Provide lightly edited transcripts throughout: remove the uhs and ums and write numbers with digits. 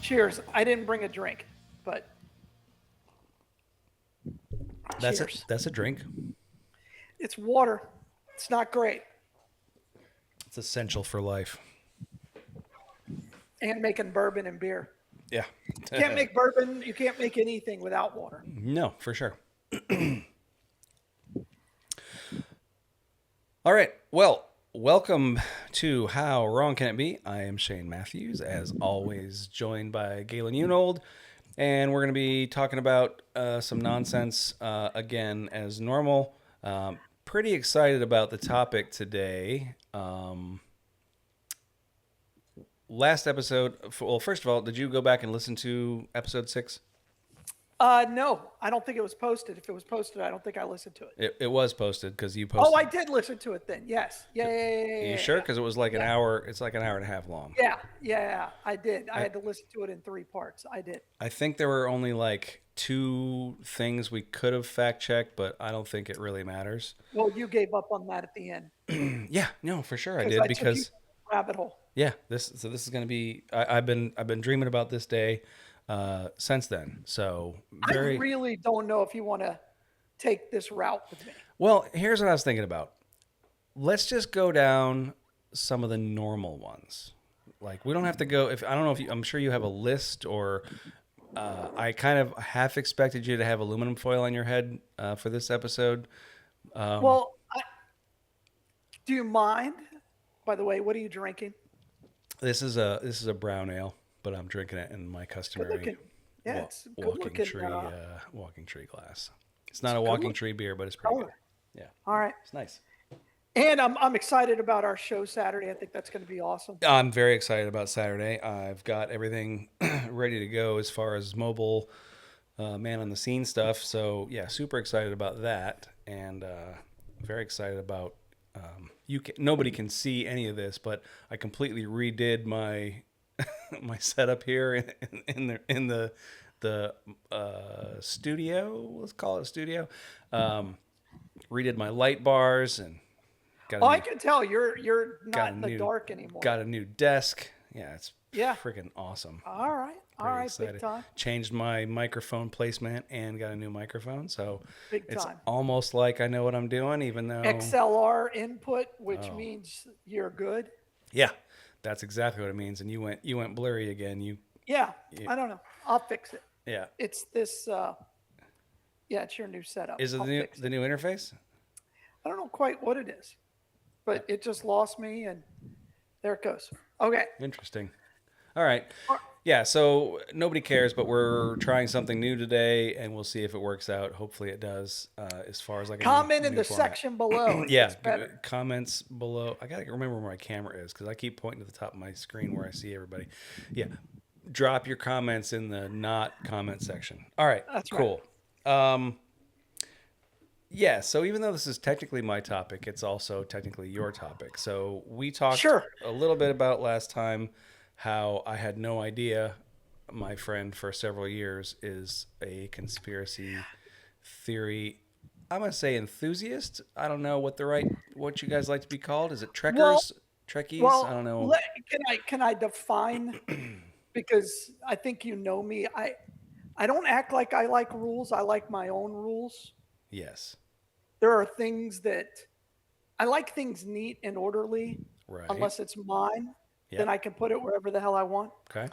Cheers. I didn't bring a drink, but That's cheers. That's a drink. It's water. It's not great. It's essential for life. And making bourbon and beer. Yeah. Can't make bourbon. You can't make anything without water. No, for sure. All right. Well, welcome to How Wrong Can It Be? I am Shane Matthews, as always, joined by Galen Unold, and we're going to be talking about some nonsense again as normal. Pretty excited about the topic today. Last episode, well, first of all, did you go back and listen to episode 6? No, I don't think it was posted. If it was posted, I don't think I listened to it. It was posted because you posted. Oh, I did listen to it then. Yes. Yeah. You sure? Because it was like an hour. It's like an hour and a half long. Yeah. I did. I had to listen to it in 3 parts. I did. I think there were only like 2 things we could have fact checked, but I don't think it really matters. Well, you gave up on that at the end. Yeah, no, for sure I did because rabbit hole. Yeah, this is going to be. I've been dreaming about this day since then. So I really don't know if you want to take this route with me. Well, here's what I was thinking about. Let's just go down some of the normal ones. Like we don't have to go. I don't know if I'm sure you have a list, or I kind of half expected you to have aluminum foil on your head for this episode. Do you mind? By the way, what are you drinking? This is a brown ale, but I'm drinking it in my customary walking tree glass. It's not a walking tree beer, but it's pretty good. Yeah. All right. It's nice. And I'm excited about our show Saturday. I think that's going to be awesome. I'm very excited about Saturday. I've got everything ready to go as far as mobile man on the scene stuff. So yeah, super excited about that, and very excited about. Nobody can see any of this, but I completely redid my my setup here in the studio. Let's call it a studio. Redid my light bars and got. I can tell you're not in the dark anymore. Got a new desk. Yeah, it's freaking awesome. All right, excited. Big time. Changed my microphone placement and got a new microphone, so it's time. Almost like I know what I'm doing, even though XLR input, which means you're good. Yeah, that's exactly what it means. And you went blurry again. I don't know. I'll fix it. Yeah, it's this. It's your new setup. Is it the new interface? I don't know quite what it is, but it just lost me, and there it goes. Okay. Interesting. All right. Yeah, so nobody cares, but we're trying something new today, and we'll see if it works out. Hopefully it does, as far as like comment in the section below. Yeah, comments below. I got to remember where my camera is because I keep pointing to the top of my screen where I see everybody. Yeah, drop your comments in the not comment section. All right, that's cool. Right. Yeah, so even though this is technically my topic, it's also technically your topic. So we talked a little bit about last time how I had no idea my friend for several years is a conspiracy theory, I'm going to say enthusiast. I don't know what you guys like to be called. Is it trekkers? Trekkies? I don't know. Can I define, because I think you know me. I don't act like I like rules. I like my own rules. Yes. There are things that I like things neat and orderly, right. Unless it's mine. Yep. Then I can put it wherever the hell I want. Okay.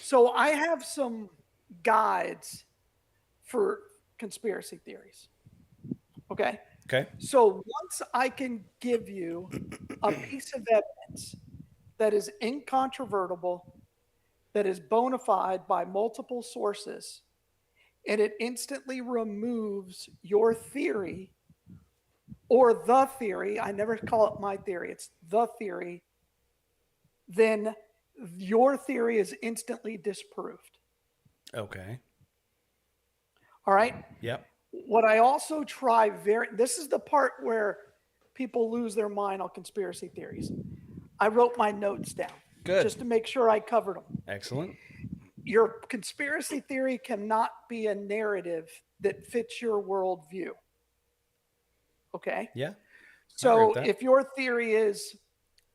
So I have some guides for conspiracy theories. Okay. Okay. So once I can give you a piece of evidence that is incontrovertible, that is bona fide by multiple sources, and it instantly removes your theory or the theory, I never call it my theory, it's the theory, then your theory is instantly disproved. Okay. All right? Yep. What I also try this is the part where people lose their mind on conspiracy theories. I wrote my notes down. Good. Just to make sure I covered them. Excellent. Your conspiracy theory cannot be a narrative that fits your worldview. Okay? Yeah. So if your theory is,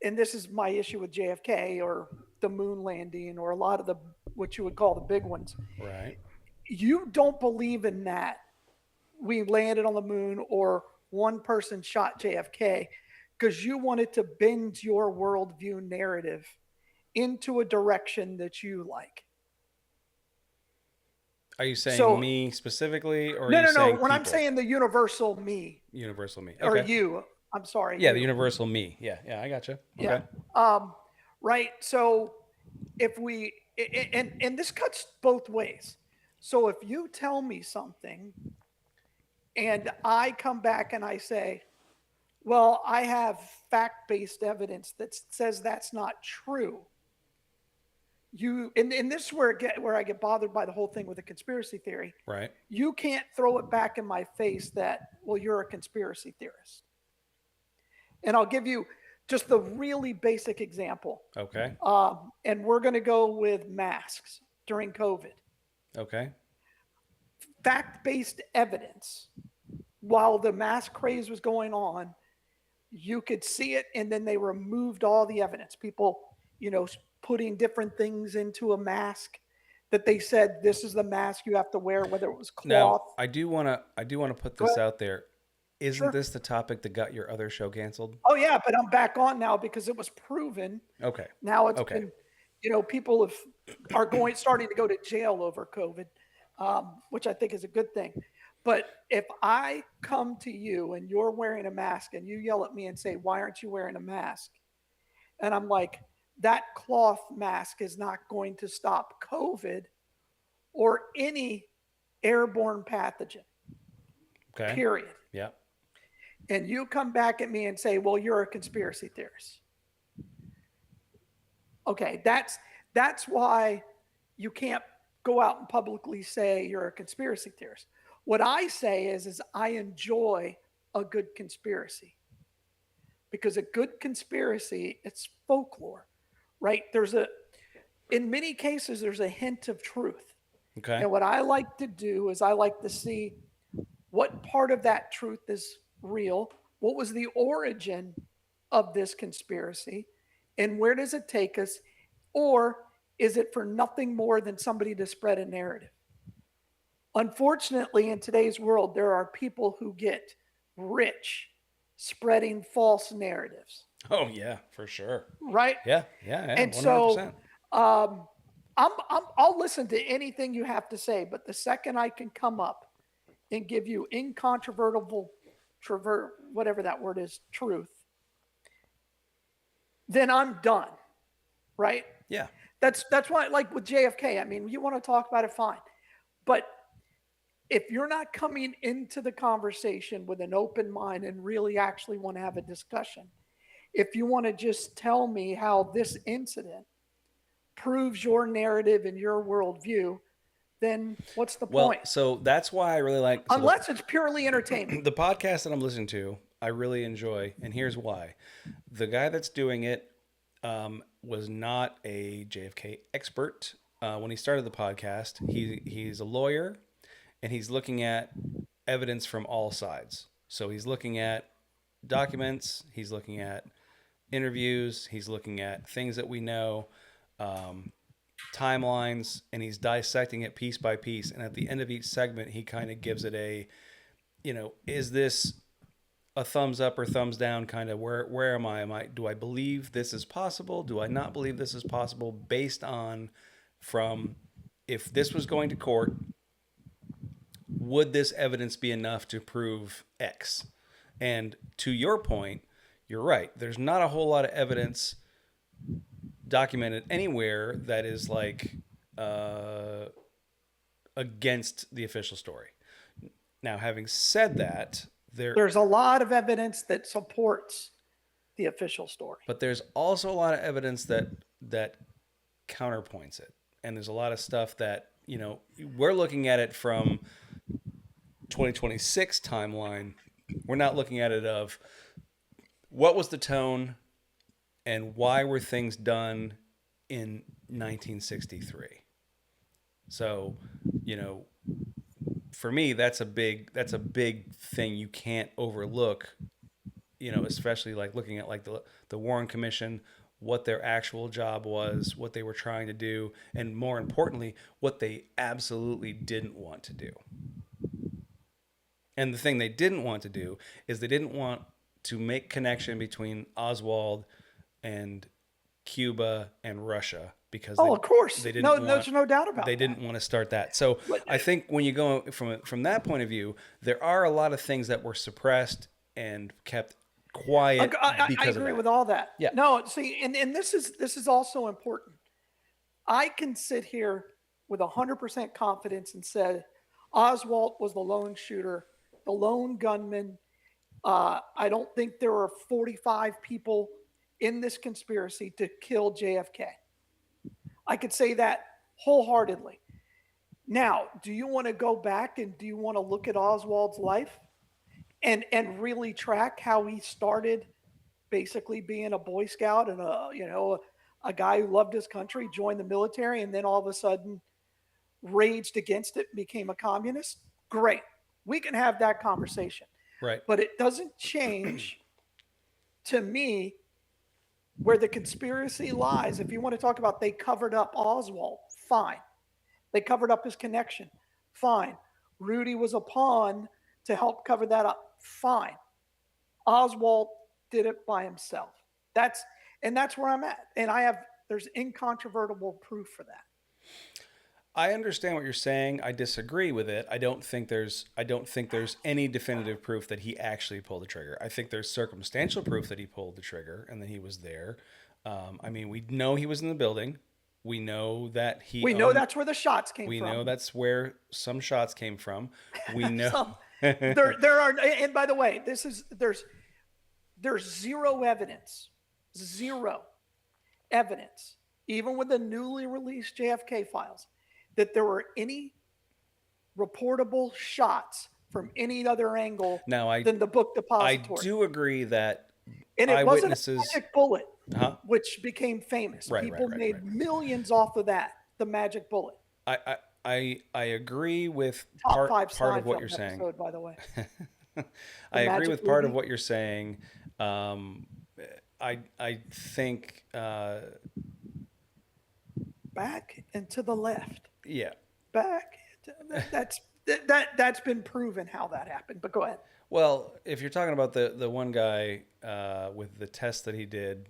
and this is my issue with JFK or the moon landing or a lot of the what you would call the big ones. Right. You don't believe in that. We landed on the moon or one person shot JFK because you wanted to bend your worldview narrative into a direction that you like. Are you saying So, me specifically, or are no, you no, no. saying When I'm people? saying the universal me Universal me. or Okay. you, I'm sorry, Yeah, the you. universal me. Yeah, yeah, I gotcha. Yeah. Okay. Right. So if we, and this cuts both ways. So if you tell me something and I come back and I say, well, I have fact based evidence that says that's not true. And this is where I get bothered by the whole thing with the conspiracy theory. Right. You can't throw it back in my face that, well, you're a conspiracy theorist. And I'll give you just the really basic example. Okay. And we're going to go with masks during COVID. Okay. Fact based evidence. While the mask craze was going on, you could see it, and then they removed all the evidence. People, putting different things into a mask that they said this is the mask you have to wear, whether it was Now, cloth. I do want to put Go this ahead. out there. Isn't Sure. this the topic that got your other show canceled? Oh yeah, but I'm back on now because it was proven. Okay. Now it's Okay. been, people are starting to go to jail over COVID, which I think is a good thing. But if I come to you and you're wearing a mask and you yell at me and say, "Why aren't you wearing a mask?" and I'm like, "That cloth mask is not going to stop COVID or any airborne pathogen, Okay. period." Yeah. And you come back at me and say, "Well, you're a conspiracy theorist." Okay, that's why you can't go out and publicly say you're a conspiracy theorist. What I say is I enjoy a good conspiracy because a good conspiracy, it's folklore, right? In many cases, there's a hint of truth. Okay. And what I like to do is I like to see what part of that truth is real, what was the origin of this conspiracy, and where does it take us, or is it for nothing more than somebody to spread a narrative? Unfortunately, in today's world, there are people who get rich spreading false narratives, Oh yeah, for sure. right? Yeah. Yeah. Yeah. And 100%. so I'll listen to anything you have to say, but the second I can come up and give you incontrovertible, whatever that word is, truth, then I'm done, right? Yeah. That's why, like with JFK, I mean, you want to talk about it, fine, but if you're not coming into the conversation with an open mind and really actually want to have a discussion, if you want to just tell me how this incident proves your narrative and your worldview, then what's the point? Well, so that's why I really like Unless it's purely entertainment. the podcast that I'm listening to. I really enjoy, and here's why: the guy that's doing it was not a JFK expert when he started the podcast. He's a lawyer, and he's looking at evidence from all sides. So he's looking at documents, he's looking at interviews, he's looking at things that we know, um, timelines, and he's dissecting it piece by piece. And at the end of each segment, he kind of gives it is this a thumbs up or thumbs down kind of where am I? Do I believe this is possible? Do I not believe this is possible based on from if this was going to court, would this evidence be enough to prove X? And to your point, you're right. There's not a whole lot of evidence documented anywhere that is like against the official story. Now, having said that, there's a lot of evidence that supports the official story. But there's also a lot of evidence that counterpoints it. And there's a lot of stuff that, we're looking at it from 2026 timeline. We're not looking at it of what was the tone and why were things done in 1963. So, for me, that's a big thing you can't overlook. Especially like looking at like the Warren Commission. what their actual job was, what they were trying to do, and more importantly, what they absolutely didn't want to do. And the thing they didn't want to do is they didn't want to make connection between Oswald and Cuba and Russia because Oh, of course. they didn't No, want there's no doubt about they that. didn't want to start that. So But I think when you go from that point of view, there are a lot of things that were suppressed and kept quiet I because of agree that. with all that. Yeah. No, see, and this is also important. I can sit here with 100% confidence and say Oswald was the lone shooter, the lone gunman. I don't think there were 45 people in this conspiracy to kill JFK. I could say that wholeheartedly. Now, do you want to go back and do you want to look at Oswald's life and really track how he started basically being a Boy Scout and a guy who loved his country, joined the military, and then all of a sudden raged against it and became a communist? Great. We can have that conversation. Right. But it doesn't change to me where the conspiracy lies. If you want to talk about they covered up Oswald, fine. They covered up his connection, fine. Rudy was a pawn to help cover that up, fine. Oswald did it by himself. That's where I'm at. And there's incontrovertible proof for that. I understand what you're saying. I disagree with it. I don't think there's any definitive proof that he actually pulled the trigger. I think there's circumstantial proof that he pulled the trigger and that he was there. I mean, we know he was in the building. We know that we know that's where the shots came from. We know that's where some shots came from. We know there are, and by the way, there's zero evidence, even with the newly released JFK files, that there were any reportable shots from any other angle than the book depository. I do agree that and it wasn't a magic bullet, which became famous. Right, People made millions off of that, the magic bullet. I agree with part of what you're saying. Episode, by the way. I agree with part of what you're saying. I think back and to the left. Yeah. Back. That's been proven how that happened. But go ahead. Well, if you're talking about the one guy with the test that he did,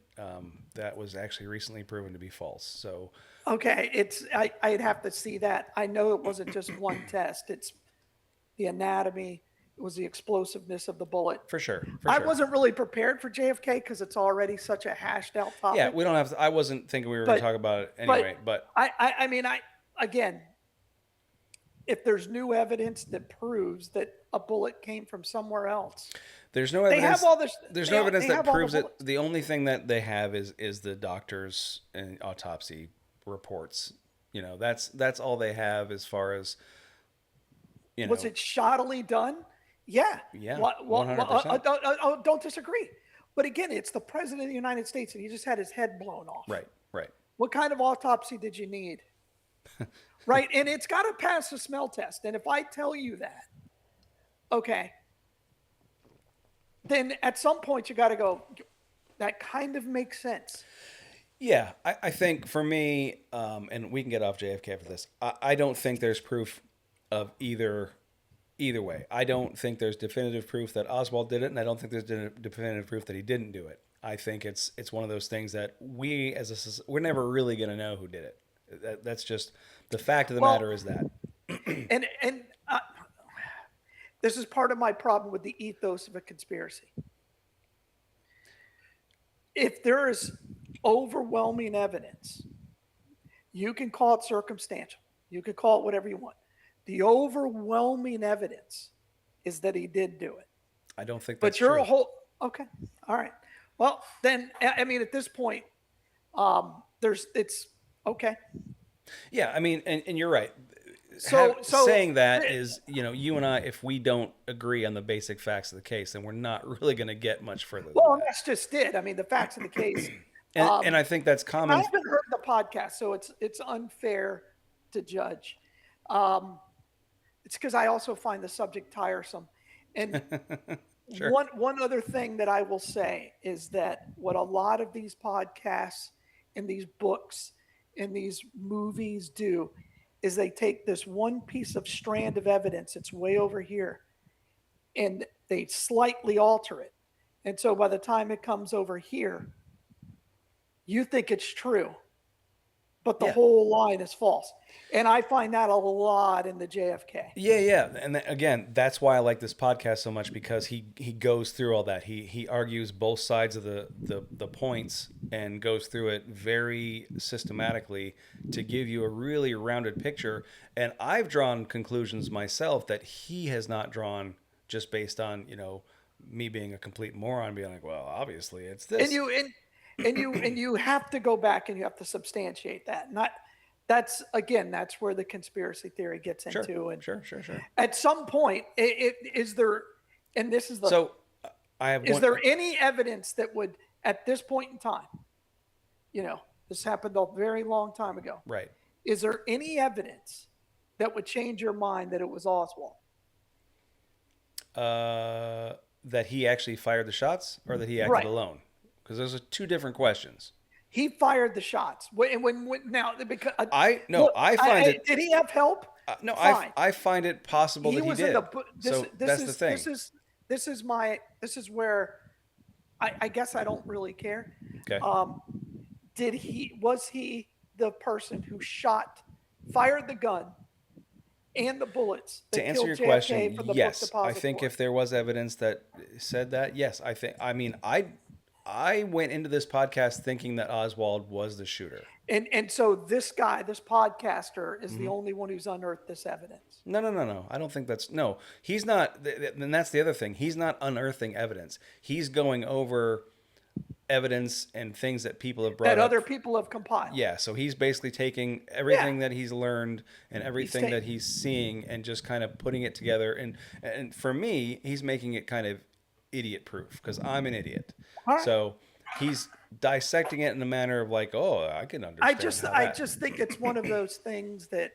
that was actually recently proven to be false. So okay, I'd have to see that. I know it wasn't just one test. It's the anatomy. It was the explosiveness of the bullet. For sure. I wasn't really prepared for JFK because it's already such a hashed out topic. Yeah, we don't have to, I wasn't thinking we were going to talk about it anyway. But I mean, again, if there's new evidence that proves that a bullet came from somewhere else, there's no evidence. They have all this. There's no evidence that proves it. The only thing that they have is the doctors and autopsy reports. You know, that's all they have as far as. Was it shoddily done? Yeah. Yeah. 100%. Don't disagree. But again, it's the president of the United States, and he just had his head blown off. Right. What kind of autopsy did you need? Right. And it's got to pass the smell test. And if I tell you that, okay, then at some point you got to go, that kind of makes sense. Yeah. I think for me, and we can get off JFK after this, I don't think there's proof of either way. I don't think there's definitive proof that Oswald did it, and I don't think there's definitive proof that he didn't do it. I think it's one of those things that we're never really going to know who did it. That's just the fact of the matter is that. And this is part of my problem with the ethos of a conspiracy. If there is overwhelming evidence, you can call it circumstantial. You can call it whatever you want. The overwhelming evidence is that he did do it. I don't think that's true. Okay. All right. Well, then, I mean, at this point, it's okay. Yeah. I mean, and you're right. So saying that is, you and I, if we don't agree on the basic facts of the case, then we're not really going to get much further. Well, that's just it. I mean, the facts of the case. and I think that's common. I haven't heard the podcast, so it's unfair to judge. It's because I also find the subject tiresome. And Sure. One other thing that I will say is that what a lot of these podcasts and these books and these movies do is they take this one piece of strand of evidence, it's way over here, and they slightly alter it. And so by the time it comes over here, you think it's true, but the Yeah. whole line is false. And I find that a lot in the JFK. Yeah. And again, that's why I like this podcast so much, because he goes through all that. He argues both sides of the points and goes through it very systematically to give you a really rounded picture. And I've drawn conclusions myself that he has not drawn, just based on, me being a complete moron, being like, well, obviously it's this. And you have to go back and you have to substantiate that. That's where the conspiracy theory gets into. And Sure. at some point, is there, and this is the, so I have. Is there any evidence that would, at this point in time, this happened a very long time ago. Right. Is there any evidence that would change your mind that it was Oswald? That he actually fired the shots, or that he acted alone? Because those are two different questions. He fired the shots. Now, because did he have help? No, I find it possible that he did. That's the thing. This is where I guess I don't really care. Okay. Was he the person who fired the gun and the bullets that to answer your JFK question? Yes, I think depository? if there was evidence that said that, yes, I went into this podcast thinking that Oswald was the shooter. And so this guy, this podcaster, is the only one who's unearthed this evidence. No. I don't think he's not. And that's the other thing. He's not unearthing evidence. He's going over evidence and things that people have brought up. That other people have compiled. Yeah, so he's basically taking everything that he's learned and everything that he's seeing and just kind of putting it together. And for me, he's making it kind of idiot proof, because I'm an idiot. Right. So he's dissecting it in a manner of like, oh, I can understand. I just think it's one of those things that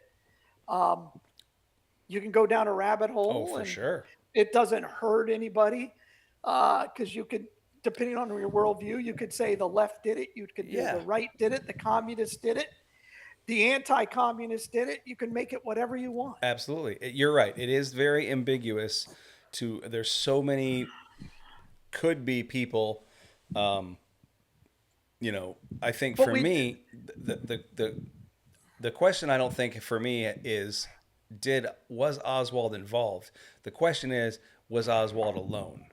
you can go down a rabbit hole. Oh, for sure. It doesn't hurt anybody, because you could, depending on your worldview, you could say the left did it, you could do the right did it, the communists did it, the anti-communists did it. You can make it whatever you want. Absolutely. You're right. It is very ambiguous. There's so many could be people. I think for me, the question, I don't think for me is, was Oswald involved? The question is, was Oswald alone?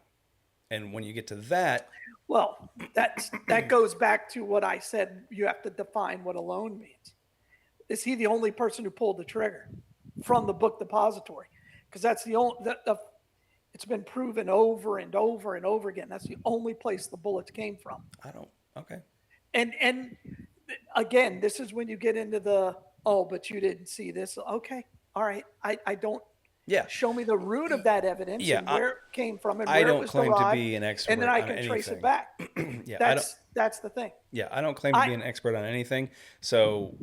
And when you get to that, well, that goes back to what I said. You have to define what alone means. Is he the only person who pulled the trigger from the book depository? Because that's the only. It's been proven over and over and over again. That's the only place the bullets came from. Okay. And again, this is when you get into but you didn't see this. Okay, all right. I don't. Yeah. Show me the root of that evidence and where it came from and where I it don't was claim derived, to be an expert, and then I can on trace anything. it back. Yeah, that's the thing. Yeah, I don't claim to be an expert on anything. So,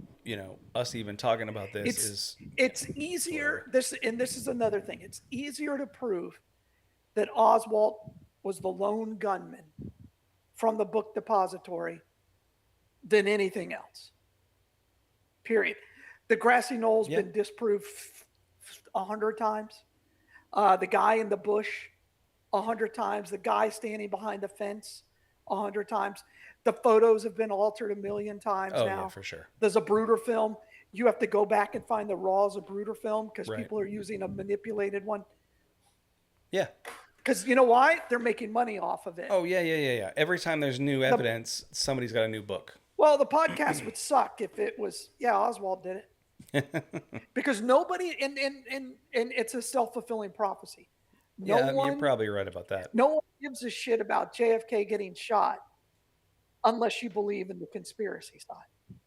us even talking about this it's easier. This is another thing. It's easier to prove that Oswald was the lone gunman from the book depository than anything else. Period. The grassy knoll's been disproved 100 times. The guy in the bush 100 times. The guy standing behind the fence 100 times. The photos have been altered 1,000,000 times now. Yeah, for sure. There's a Zapruder film. You have to go back and find the raw Zapruder film because people are using a manipulated one. Yeah. Because you know why? They're making money off of it. Oh, yeah. Every time there's new evidence, somebody's got a new book. Well, the podcast would suck if it was, Oswald did it. Because nobody, and it's a self-fulfilling prophecy. You're probably right about that. No one gives a shit about JFK getting shot unless you believe in the conspiracy side.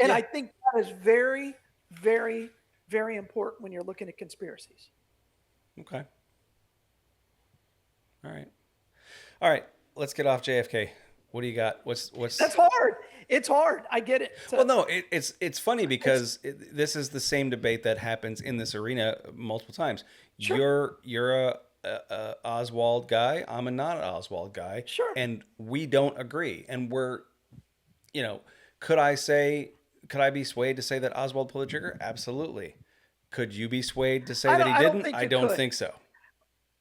And I think that is very, very, very important when you're looking at conspiracies. Okay. All right. Let's get off JFK. What do you got? What's? That's hard. It's hard. I get it. Well, no, it's funny because this is the same debate that happens in this arena multiple times. Sure. You're a Oswald guy. I'm a not Oswald guy. Sure. And we don't agree. And we're, you know, could I say, could I be swayed to say that Oswald pulled the trigger? Absolutely. Could you be swayed to say that he I don't didn't? think I you don't could. think so.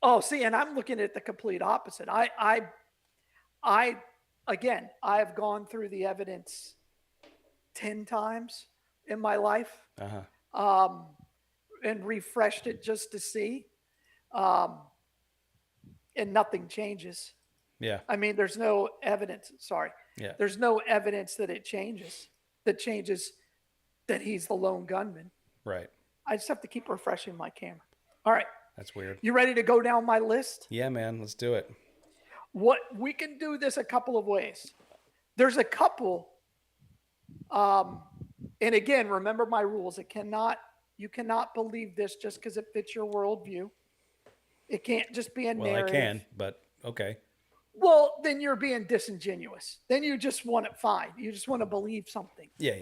Oh, see, and I'm looking at the complete opposite. I, again, I've gone through the evidence 10 times in my life, and refreshed it just to see. Um, and nothing changes. Yeah. I mean, there's no evidence. Sorry. Yeah. There's no evidence that it changes, that he's the lone gunman. Right. I just have to keep refreshing my camera. All right. That's weird. You ready to go down my list? Yeah, man. Let's do it. What we can do this a couple of ways. There's a couple, and again, remember my rules. You cannot believe this just because it fits your worldview. It can't just be a narrative. Well, I can, but okay. Well, then you're being disingenuous. Then you just want it fine. You just want to believe something. Yeah.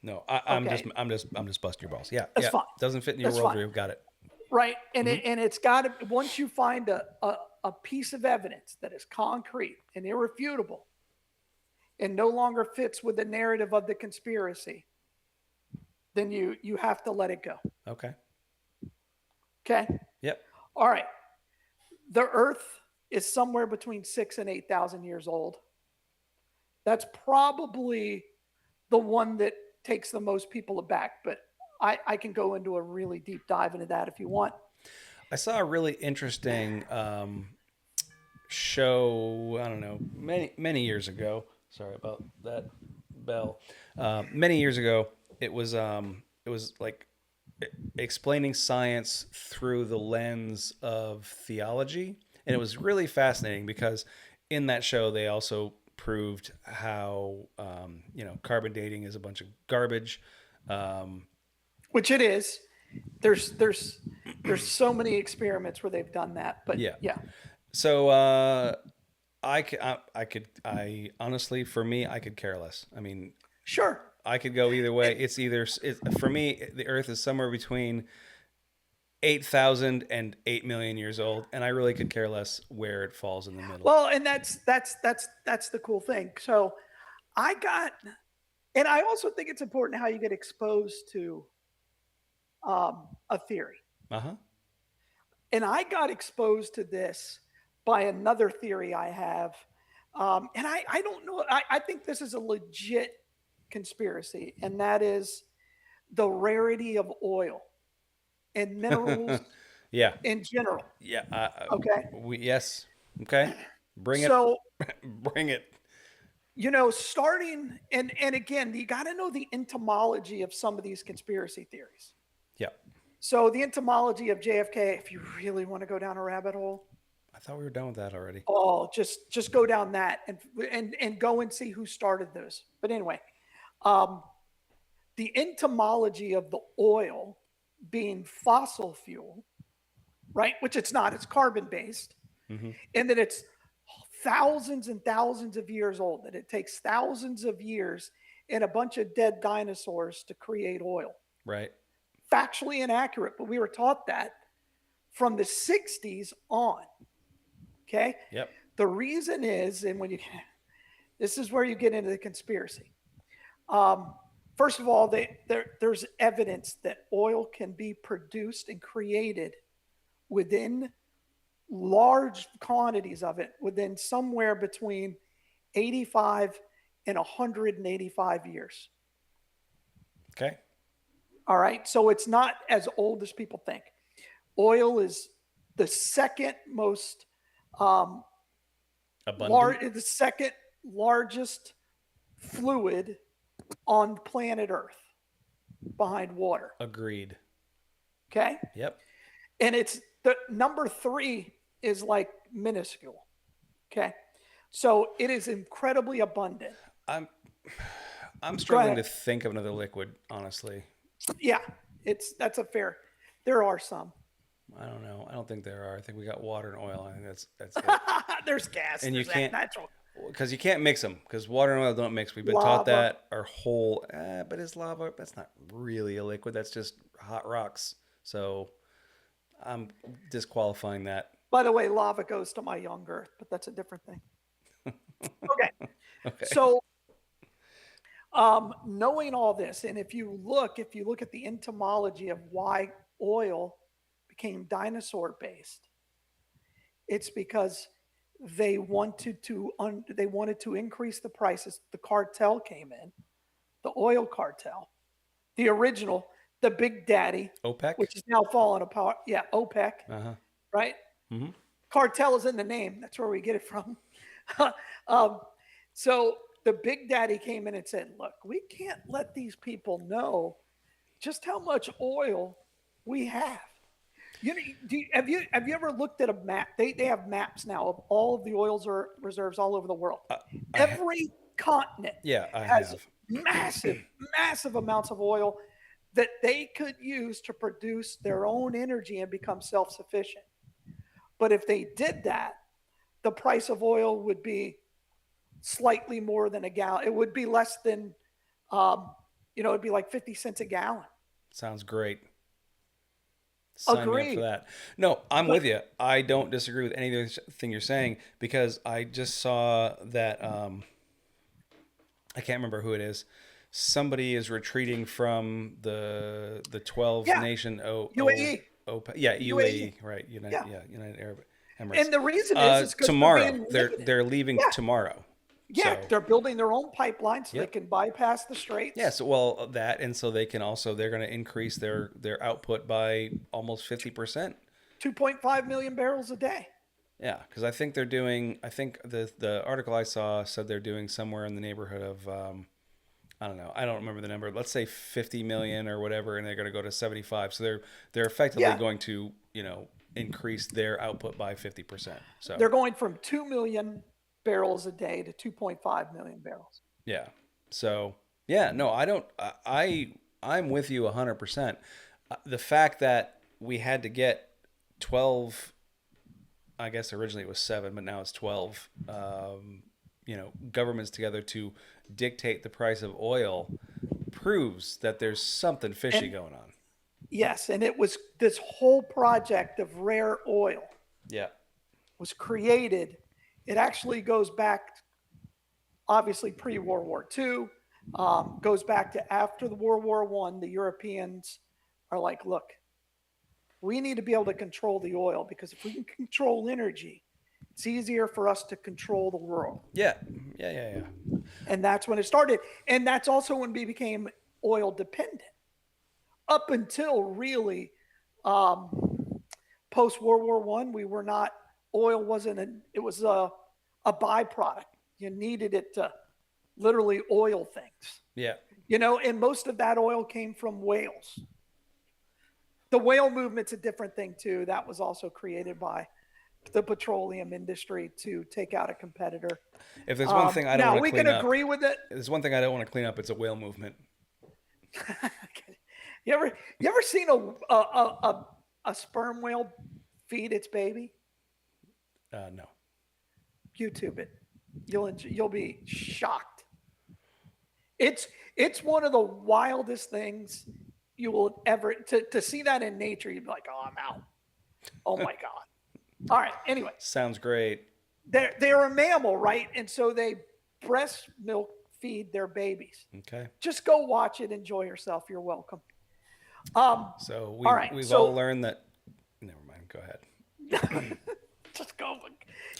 No, I'm Okay. just busting your balls. Yeah. That's fine. Doesn't fit in your That's worldview. fine. Got it. Right. And it's got to, once you find a piece of evidence that is concrete and irrefutable and no longer fits with the narrative of the conspiracy, then you have to let it go. Okay. Okay. Yep. All right. The Earth is somewhere between 6,000 and 8,000 years old. That's probably the one that takes the most people aback, but I can go into a really deep dive into that if you want. I saw a really interesting show. I don't know, many years ago. Sorry about that bell. Many years ago, it was like explaining science through the lens of theology, and it was really fascinating because in that show they also proved how carbon dating is a bunch of garbage. Which it is. There's so many experiments where they've done that, but yeah. So I honestly, for me, I could care less. I mean, sure, I could go either way. For me, the Earth is somewhere between 8,000 and 8 million years old, and I really could care less where it falls in the middle. Well, and that's the cool thing. So and I also think it's important how you get exposed to a theory. And I got exposed to this by another theory I have. And I don't know. I think this is a legit conspiracy, and that is the rarity of oil and minerals in general. Yeah. Okay. Yes. Okay. Bring it. Bring it. Starting, and again, you got to know the entomology of some of these conspiracy theories. Yeah. So the entomology of JFK, if you really want to go down a rabbit hole. I thought we were done with that already. Oh, just go down that and go and see who started those. But anyway, the entomology of the oil being fossil fuel, right? Which it's not, it's carbon based. Mm-hmm. And that it's thousands and thousands of years old, that it takes thousands of years and a bunch of dead dinosaurs to create oil. Right. Factually inaccurate, but we were taught that from the 60s on. Okay. Yep. The reason is, and this is where you get into the conspiracy. First of all, there's evidence that oil can be produced and created within large quantities of it within somewhere between 85 and 185 years. Okay. All right. So it's not as old as people think. Oil is the second most the second largest fluid on planet Earth behind water. Agreed. Okay. Yep. And it's the number 3 is like minuscule. Okay. So it is incredibly abundant. I'm struggling to think of another liquid, honestly. Yeah, that's a fair. There are some. I don't know. I don't think there are. I think we got water and oil. I think that's it. There's gas. And there's you can't natural. Because you can't mix them. Because water and oil don't mix. We've been taught that our whole. But is lava? That's not really a liquid. That's just hot rocks. So I'm disqualifying that. By the way, lava goes to my young Earth, but that's a different thing. Okay. Okay. So, knowing all this, and if you look at the entomology of why oil became dinosaur based, it's because they wanted to increase the prices. The cartel came in, the oil cartel, the original, the big daddy, OPEC. which is now falling apart. Yeah, OPEC, Uh huh. right? Mm-hmm. Cartel is in the name. That's where we get it from. um, so the big daddy came in and said, "Look, we can't let these people know just how much oil we have." You know, have you ever looked at a map? They have maps now of all of the reserves all over the world. Every continent Yeah, I has have. massive, massive amounts of oil that they could use to produce their own energy and become self-sufficient. But if they did that, the price of oil would be slightly more than a gallon. It would be less than, it'd be like 50 cents a gallon. Sounds great. Sign me up for Agreed. that. No, I'm But with you. I don't disagree with anything you're saying because I just saw that I can't remember who it is. Somebody is retreating from the 12 yeah, nation UAE, yeah, UAE. UAE, right? United, Yeah. yeah, United Arab Emirates. And the reason is because they're Tomorrow being limited. they're leaving Yeah. tomorrow. Yeah. So They're building their own pipeline so they yep. can bypass the straits. Yes, well that, and so they can also, they're going to increase their output by almost 50%. 2.5 million barrels a day. Yeah, because I think they're doing. I think the article I saw said they're doing somewhere in the neighborhood of I don't know. I don't remember the number. Let's say 50 million or whatever, and they're going to go to 75. So they're effectively Yeah. going to increase their output by 50%. So They're going from 2 million barrels a day to 2.5 million barrels. yeah. So yeah. No, I don't. I'm with you 100%. The fact that we had to get 12, I guess originally it was 7, but now it's 12. Governments together to dictate the price of oil proves that there's something fishy And going on. yes, and it was this whole project of rare oil Yeah. was created. It actually goes back, obviously, pre World War II, goes back to after the World War One. The Europeans are like, look, we need to be able to control the oil because if we can control energy, it's easier for us to control the world. Yeah. Yeah. Yeah. Yeah. And that's when it started. And that's also when we became oil dependent. Up until really post World War One, we were not. Oil wasn't. It was a byproduct. You needed it to literally oil things. Yeah. And most of that oil came from whales. The whale movement's a different thing too. That was also created by the petroleum industry to take out a competitor. If there's one thing I don't Now want to we clean can up, agree with it. there's one thing I don't want to clean up. It's a whale movement. You ever seen a sperm whale feed its baby? No. YouTube it. You'll be shocked. It's one of the wildest things you will ever to see that in nature. You'd be like, oh, I'm out. Oh my god. All right. Anyway, Sounds great. they're a mammal, right? And so they breast milk feed their babies. Okay. Just go watch it. Enjoy yourself. You're welcome. So All right. we've So all learned that. Never mind. Go ahead. just go.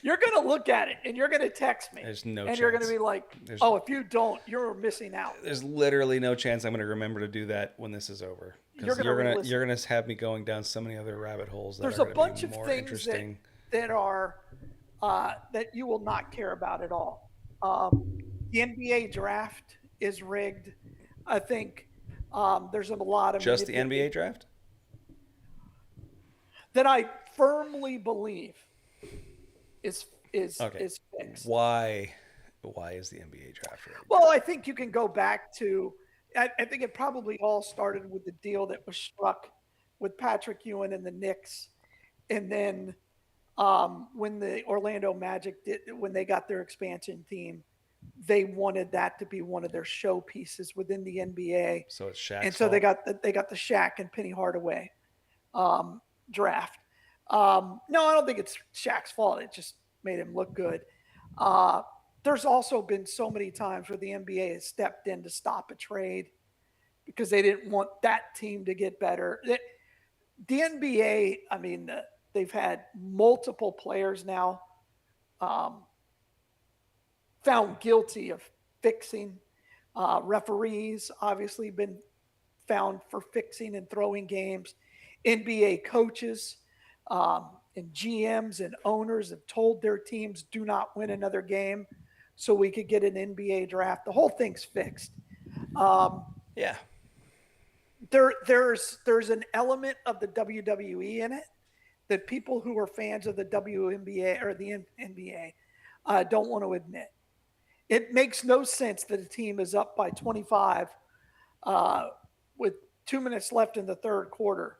You're going to look at it and you're going to text me. There's no and chance. You're going to be like, oh, if you don't, you're missing out. There's literally no chance I'm going to remember to do that when this is over. Because you're gonna have me going down so many other rabbit holes. There's a bunch of things that are that you will not care about at all. The NBA draft is rigged. I think there's a lot of just the NBA draft that I firmly believe is okay. is fixed. Why is the NBA draft rigged? Well, I think you can go back to. I think it probably all started with the deal that was struck with Patrick Ewing and the Knicks, and then when the Orlando Magic when they got their expansion team, they wanted that to be one of their showpieces within the NBA. So it's Shaq's and so fault. they got the Shaq and Penny Hardaway draft. No, I don't think it's Shaq's fault. It just made him look good. Uh, there's also been so many times where the NBA has stepped in to stop a trade because they didn't want that team to get better. The NBA, I mean, they've had multiple players now um, found guilty of fixing. Referees obviously been found for fixing and throwing games. NBA coaches and GMs and owners have told their teams do not win another game so we could get an NBA draft. The whole thing's fixed. Um, Yeah. there's an element of the WWE in it that people who are fans of the WNBA or the NBA don't want to admit. It makes no sense that a team is up by 25 uh, with 2 minutes left in the third quarter,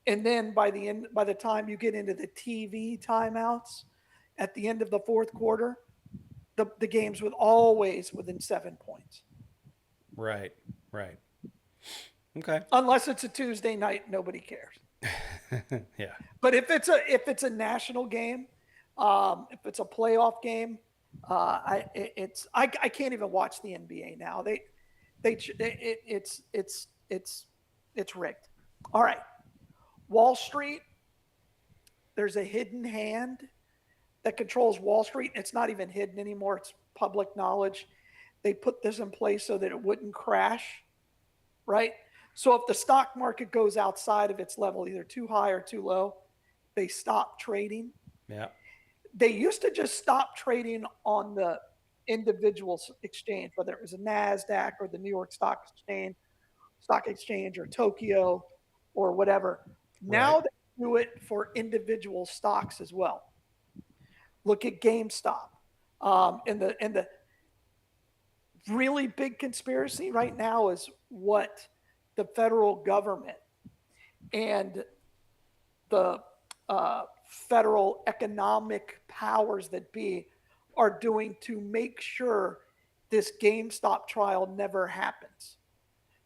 and then by the time you get into the TV timeouts at the end of the fourth quarter, the game's always within 7 points. Right. Right. Okay. Unless it's a Tuesday night, nobody cares. Yeah. But if it's a national game, if it's a playoff game, I can't even watch the NBA now. It's rigged. All right, Wall Street. There's a hidden hand that controls Wall Street. It's not even hidden anymore. It's public knowledge. They put this in place so that it wouldn't crash, right? So if the stock market goes outside of its level, either too high or too low, they stop trading. Yeah. They used to just stop trading on the individual exchange, whether it was a NASDAQ or the New York Stock Exchange or Tokyo or whatever. Now Right. they do it for individual stocks as well. Look at GameStop. And the really big conspiracy right now is what the federal government and the federal economic powers that be are doing to make sure this GameStop trial never happens.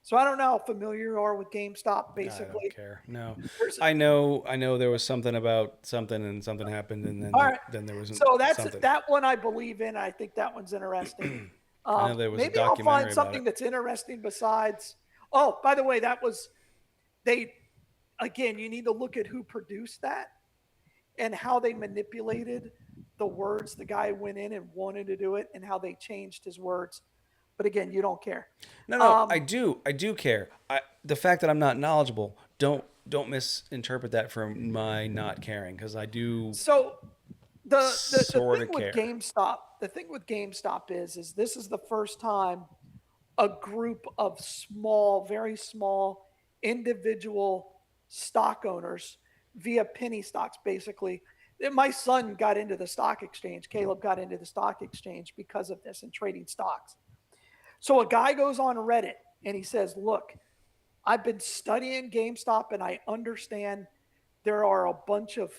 So I don't know how familiar you are with GameStop. I don't Basically, care. No. there's I know. I know there was something about something, and something happened, and all right. then there wasn't So that's something. that one I believe in. I think that one's interesting. I know there was a Maybe I'll find documentary about something it. that's interesting besides. Oh, by the way, that was they. Again, you need to look at who produced that and how they manipulated the words. The guy went in and wanted to do it, and how they changed his words. But again, you don't care. No, no, Um, I do. I do care. The fact that I'm not knowledgeable, don't misinterpret that from my not caring, because I do so the sort thing of with care. GameStop is this is the first time a group of small, very small individual stock owners via penny stocks, basically. My son got into the stock exchange. Caleb got into the stock exchange because of this and trading stocks. So a guy goes on Reddit and he says, look, I've been studying GameStop and I understand there are a bunch of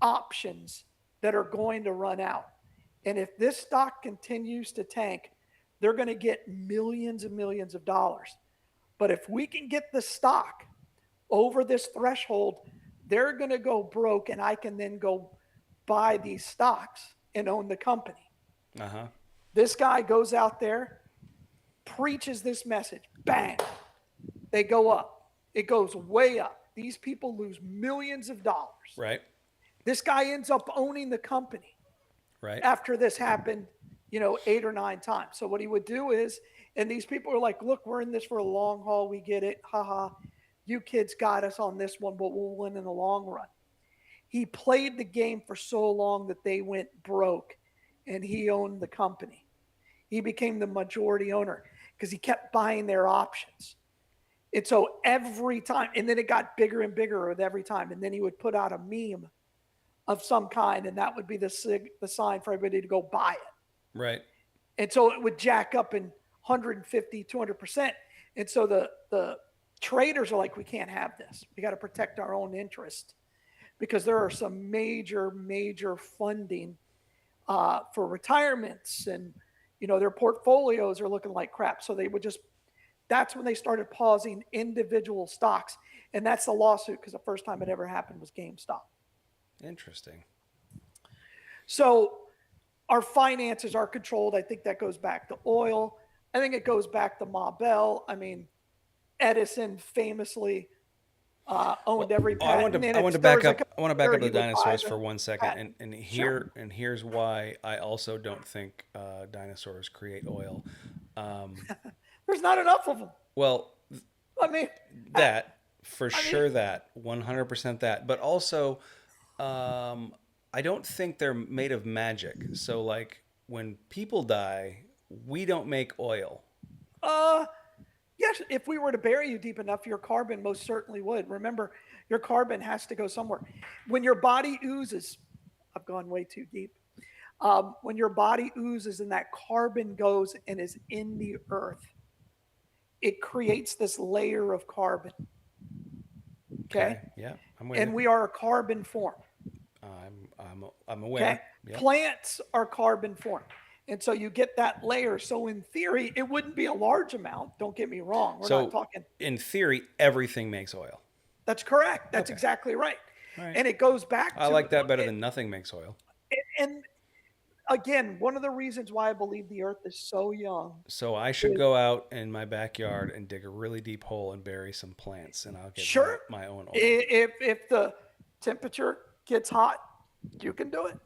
options that are going to run out. And if this stock continues to tank, they're going to get millions and millions of dollars. But if we can get the stock over this threshold, they're going to go broke and I can then go buy these stocks and own the company. Uh huh. This guy goes out there, preaches this message, bang, they go up. It goes way up. These people lose millions of dollars. Right. This guy ends up owning the company Right. after this happened, 8 or 9 times. So what he would do is, and these people are like, look, we're in this for a long haul. We get it. Haha. You kids got us on this one, but we'll win in the long run. He played the game for so long that they went broke and he owned the company. He became the majority owner because he kept buying their options. And so every time, and then it got bigger and bigger with every time. And then he would put out a meme of some kind, and that would be the sign for everybody to go buy it. Right. And so it would jack up in 150, 200%. And so the traders are like, we can't have this. We got to protect our own interest because there are some major funding for retirements, and their portfolios are looking like crap. So they would that's when they started pausing individual stocks. And that's the lawsuit, because the first time it ever happened was GameStop. Interesting. So our finances are controlled. I think that goes back to oil. I think it goes back to Ma Bell. I mean, Edison famously owned Well, every oh, patent, and I want if to there back was a up. I want to back competitor, up to he the would buy dinosaurs the for 1 second, patent. and Sure. here's why I also don't think dinosaurs create oil. Um, There's not enough of them. well, I mean, I, that for I mean, sure, that 100% that, but also, um, I don't think they're made of magic. So like when people die, we don't make oil. uh, yes, if we were to bury you deep enough, your carbon most certainly would. Remember, your carbon has to go somewhere. When your body oozes, I've gone way too deep. When your body oozes and that carbon goes and is in the earth, it creates this layer of carbon. Okay. Okay, yeah, I'm with you. And we are a carbon form. I'm Okay. aware. Yep. Plants are carbon form. And so you get that layer. So in theory, it wouldn't be a large amount. Don't get me wrong. We're not So talking. in theory, everything makes oil. That's correct. That's Okay. exactly right. All right. And it goes back I to, like that better than nothing makes oil. and again, one of the reasons why I believe the earth is so young So I should is go out in my backyard and dig a really deep hole and bury some plants, and I'll get sure, my own oil. if the temperature gets hot, you can do it,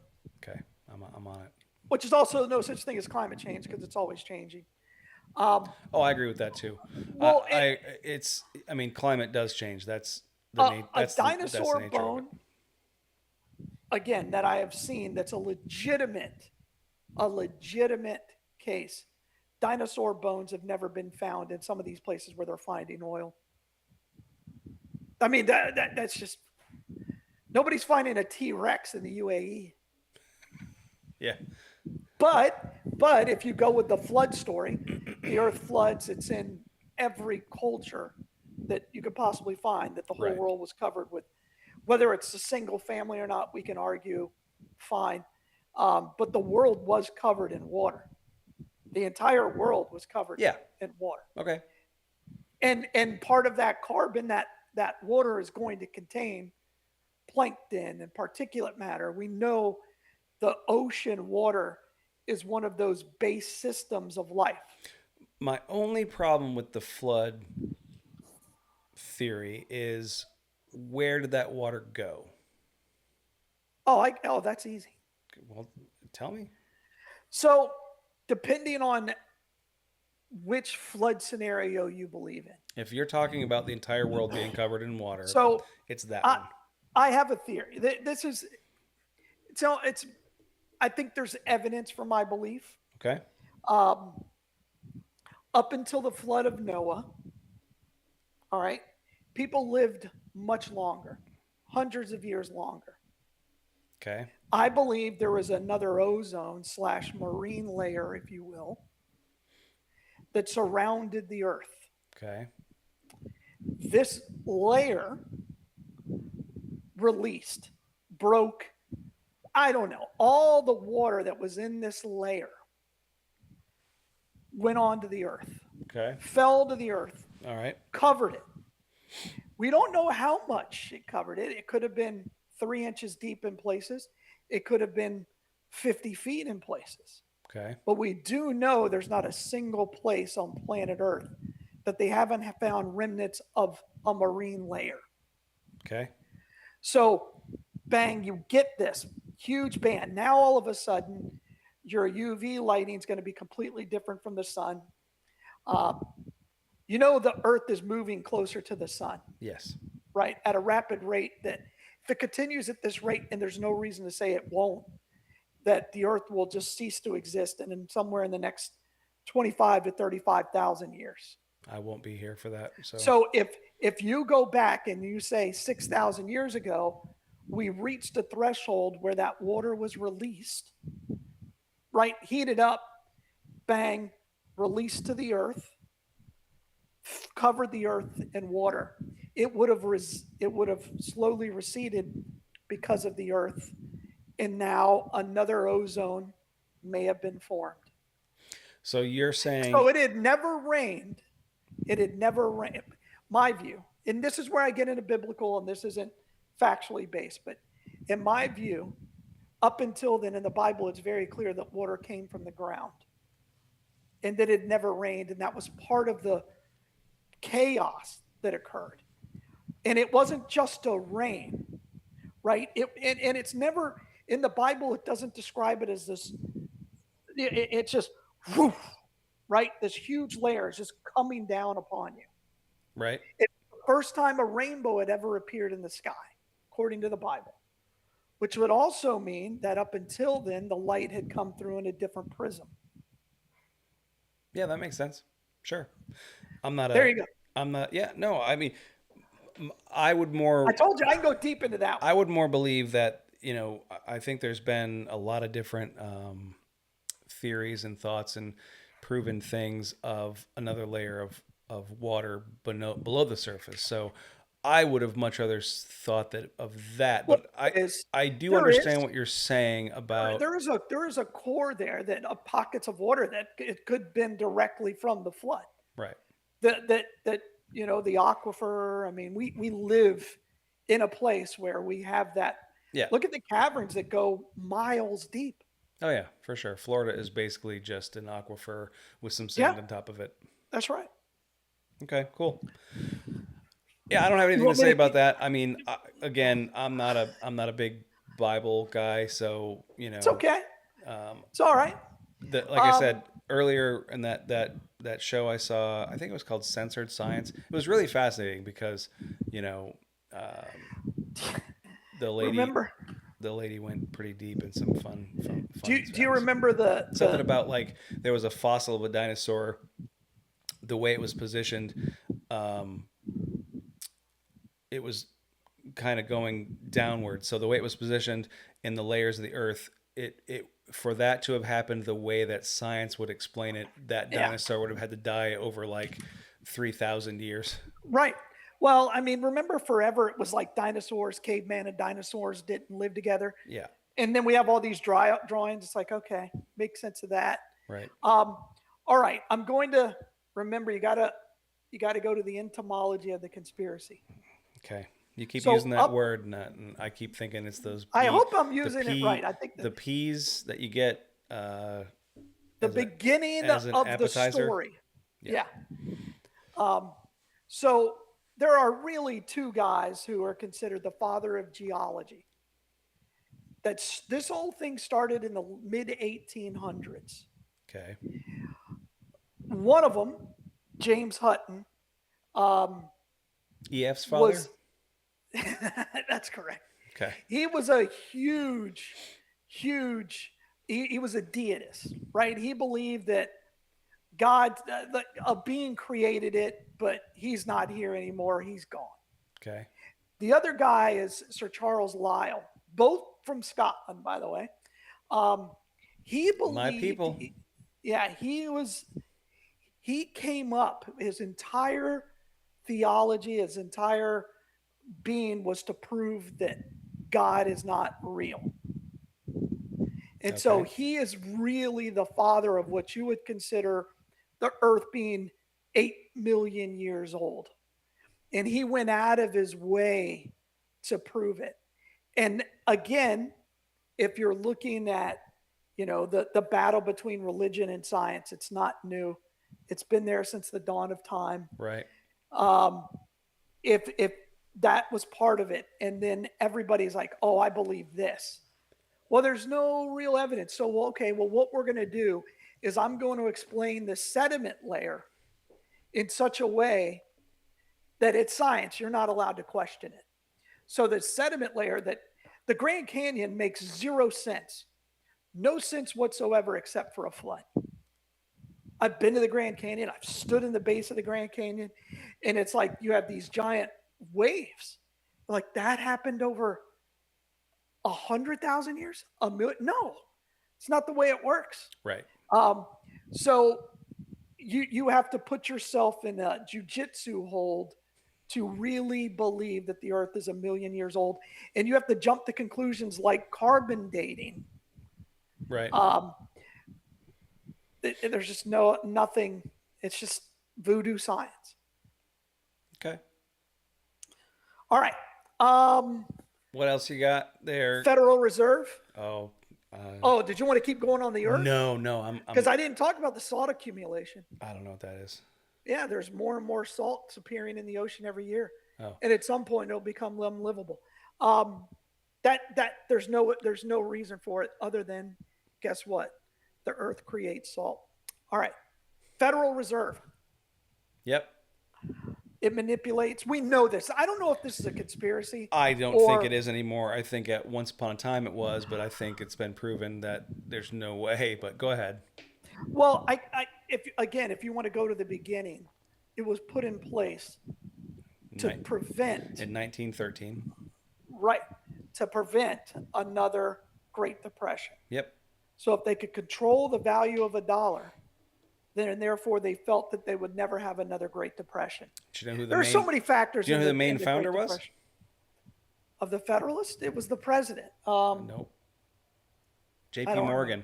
Okay, I'm on it. which is also no such thing as climate change because it's always changing. Oh, I agree with that too. Well, I mean, climate does change. That's the a that's the dinosaur nature of it. bone, again, that I have seen that's a legitimate case. Dinosaur bones have never been found in some of these places where they're finding oil. I mean, that's just nobody's finding a T Rex in the UAE. Yeah. But if you go with the flood story, the earth floods, it's in every culture that you could possibly find that the whole Right. world was covered with. Whether it's a single family or not, we can argue, fine. But the world was covered in water. The entire world was covered Yeah. in water. Okay. And part of that carbon, that water is going to contain plankton and particulate matter. We know the ocean water is one of those base systems of life. My only problem with the flood theory is where did that water go? Oh, that's easy. Well, tell me. So, depending on which flood scenario you believe in. If you're talking about the entire world being covered in water, So, it's that I, one. I have a theory. This is so it's. I think there's evidence for my belief. Okay. Um, up until the flood of Noah, all right, people lived much longer, hundreds of years longer. Okay. I believe there was another ozone / marine layer, if you will, that surrounded the earth. Okay. This layer released, broke, I don't know, all the water that was in this layer went onto the earth, Okay. fell to the earth, All right. covered it. We don't know how much it covered it. It could have been 3 inches deep in places. It could have been 50 feet in places. Okay. But we do know there's not a single place on planet Earth that they haven't found remnants of a marine layer. Okay. So, bang, you get this huge band. Now, all of a sudden, your UV lighting is going to be completely different from the sun. You know, the Earth is moving closer to the sun, Yes. right? At a rapid rate that if it continues at this rate, and there's no reason to say it won't, that the Earth will just cease to exist and in somewhere in the next 25 to 35,000 years. I won't be here for that. So if you go back and you say 6,000 years ago, we reached a threshold where that water was released, right? Heated up, bang, released to the earth, covered the earth in water. It would have slowly receded because of the earth, and now another ozone may have been formed. So you're saying So it had never rained. It had never rained. My view, and this is where I get into biblical, and this isn't factually based, but in my view, up until then in the Bible, it's very clear that water came from the ground and that it never rained. And that was part of the chaos that occurred. And it wasn't just a rain, right? And it's never, in the Bible, it doesn't describe it as this, it's just, whoosh, right? This huge layer is just coming down upon you. Right. It's the first time a rainbow had ever appeared in the sky, according to the Bible, which would also mean that up until then, the light had come through in a different prism. Yeah, that makes sense. Sure. I'm not There a, you go. I'm not, yeah, no, I mean, I would I more, told you I can go deep into that one. I would more believe that, I think there's been a lot of different theories and thoughts and proven things of another layer of water below the surface. So I would have much rather thought that of that, Well, but I is I do there is understand what you're saying about there is a core there that pockets of water that it could have been directly from the flood. right. That the aquifer. I mean, we live in a place where we have that. Yeah. Look at the caverns that go miles deep. Oh yeah, for sure. Florida is basically just an aquifer with some Yeah, sand on top of it. that's right. Okay, cool. Yeah, I don't have You anything to want me say to about that. I mean, again, I'm not a big Bible guy, so It's okay. um, It's all right. like I Um, said earlier in that show I saw, I think it was called Censored Science. It was really fascinating because, you know, the lady remember? the lady went pretty deep in some fun Do you facts. remember Something the about like there was a fossil of a dinosaur. The way it was positioned, um, it was kind of going downward. So the way it was positioned in the layers of the earth, it for that to have happened the way that science would explain it, that yeah, dinosaur would have had to die over like 3,000 years. right. Well, I mean, remember forever it was like dinosaurs, caveman and dinosaurs didn't live together. Yeah, And then we have all these drawings. It's like, okay, make sense of that. right. Um, all right, I'm going to remember you gotta go to the entomology of the conspiracy. Okay. You keep So using that up word, and I keep thinking it's those I hope I'm the using it right. I think the peas that you get the as a beginning as an of the appetizer. story. Yeah. Yeah. Um, so there are really two guys who are considered the father of geology. This whole thing started in the mid 1800s. Okay. One of them, James Hutton, um, EF's father. was that's correct. Okay. He was a huge. He was a deist, right? He believed that God, a being created it, but he's not here anymore. He's gone. Okay. The other guy is Sir Charles Lyell, both from Scotland, by the way. Um, he My believed, people. yeah, he came up, his entire theology, his entire being was to prove that God is not real. And so Okay. he is really the father of what you would consider the earth being 8 million years old. And he went out of his way to prove it. And again, if you're looking at, the battle between religion and science, it's not new. It's been there since the dawn of time. Right. Um, if that was part of it, and then everybody's like, oh, I believe this. Well, there's no real evidence. So, okay, well, what we're going to do is I'm going to explain the sediment layer in such a way that it's science. You're not allowed to question it. So the sediment layer that the Grand Canyon makes zero sense, no sense whatsoever except for a flood. I've been to the Grand Canyon. I've stood in the base of the Grand Canyon, and it's like you have these giant waves. Like that happened over 100,000 years? A million? No, it's not the way it works. Right. So you have to put yourself in a jujitsu hold to really believe that the Earth is 1 million years old, and you have to jump to conclusions like carbon dating. Right. There's just nothing. It's just voodoo science. Okay. All right. What else you got there? Federal Reserve. Oh, Oh, did you want to keep going on the Earth? no. Because I didn't talk about the salt accumulation. I don't know what that is. Yeah, there's more and more salts appearing in the ocean every year, Oh, and at some point it'll become unlivable. That there's no reason for it other than, guess what? The Earth creates salt. All right, Federal Reserve. yep. It manipulates. We know this. I don't know if this is a conspiracy. I don't think it is anymore. I think at once upon a time it was, but I think it's been proven that there's no way. But go ahead. Well, if you want to go to the beginning, it was put in place to prevent in 1913. Right, to prevent another Great Depression. Yep. So if they could control the value of a dollar, then and therefore they felt that they would never have another Great Depression. Do you know who There's so many factors. Do you know who the main founder was? Of the Federalist? It was the president. Nope. J.P. Morgan.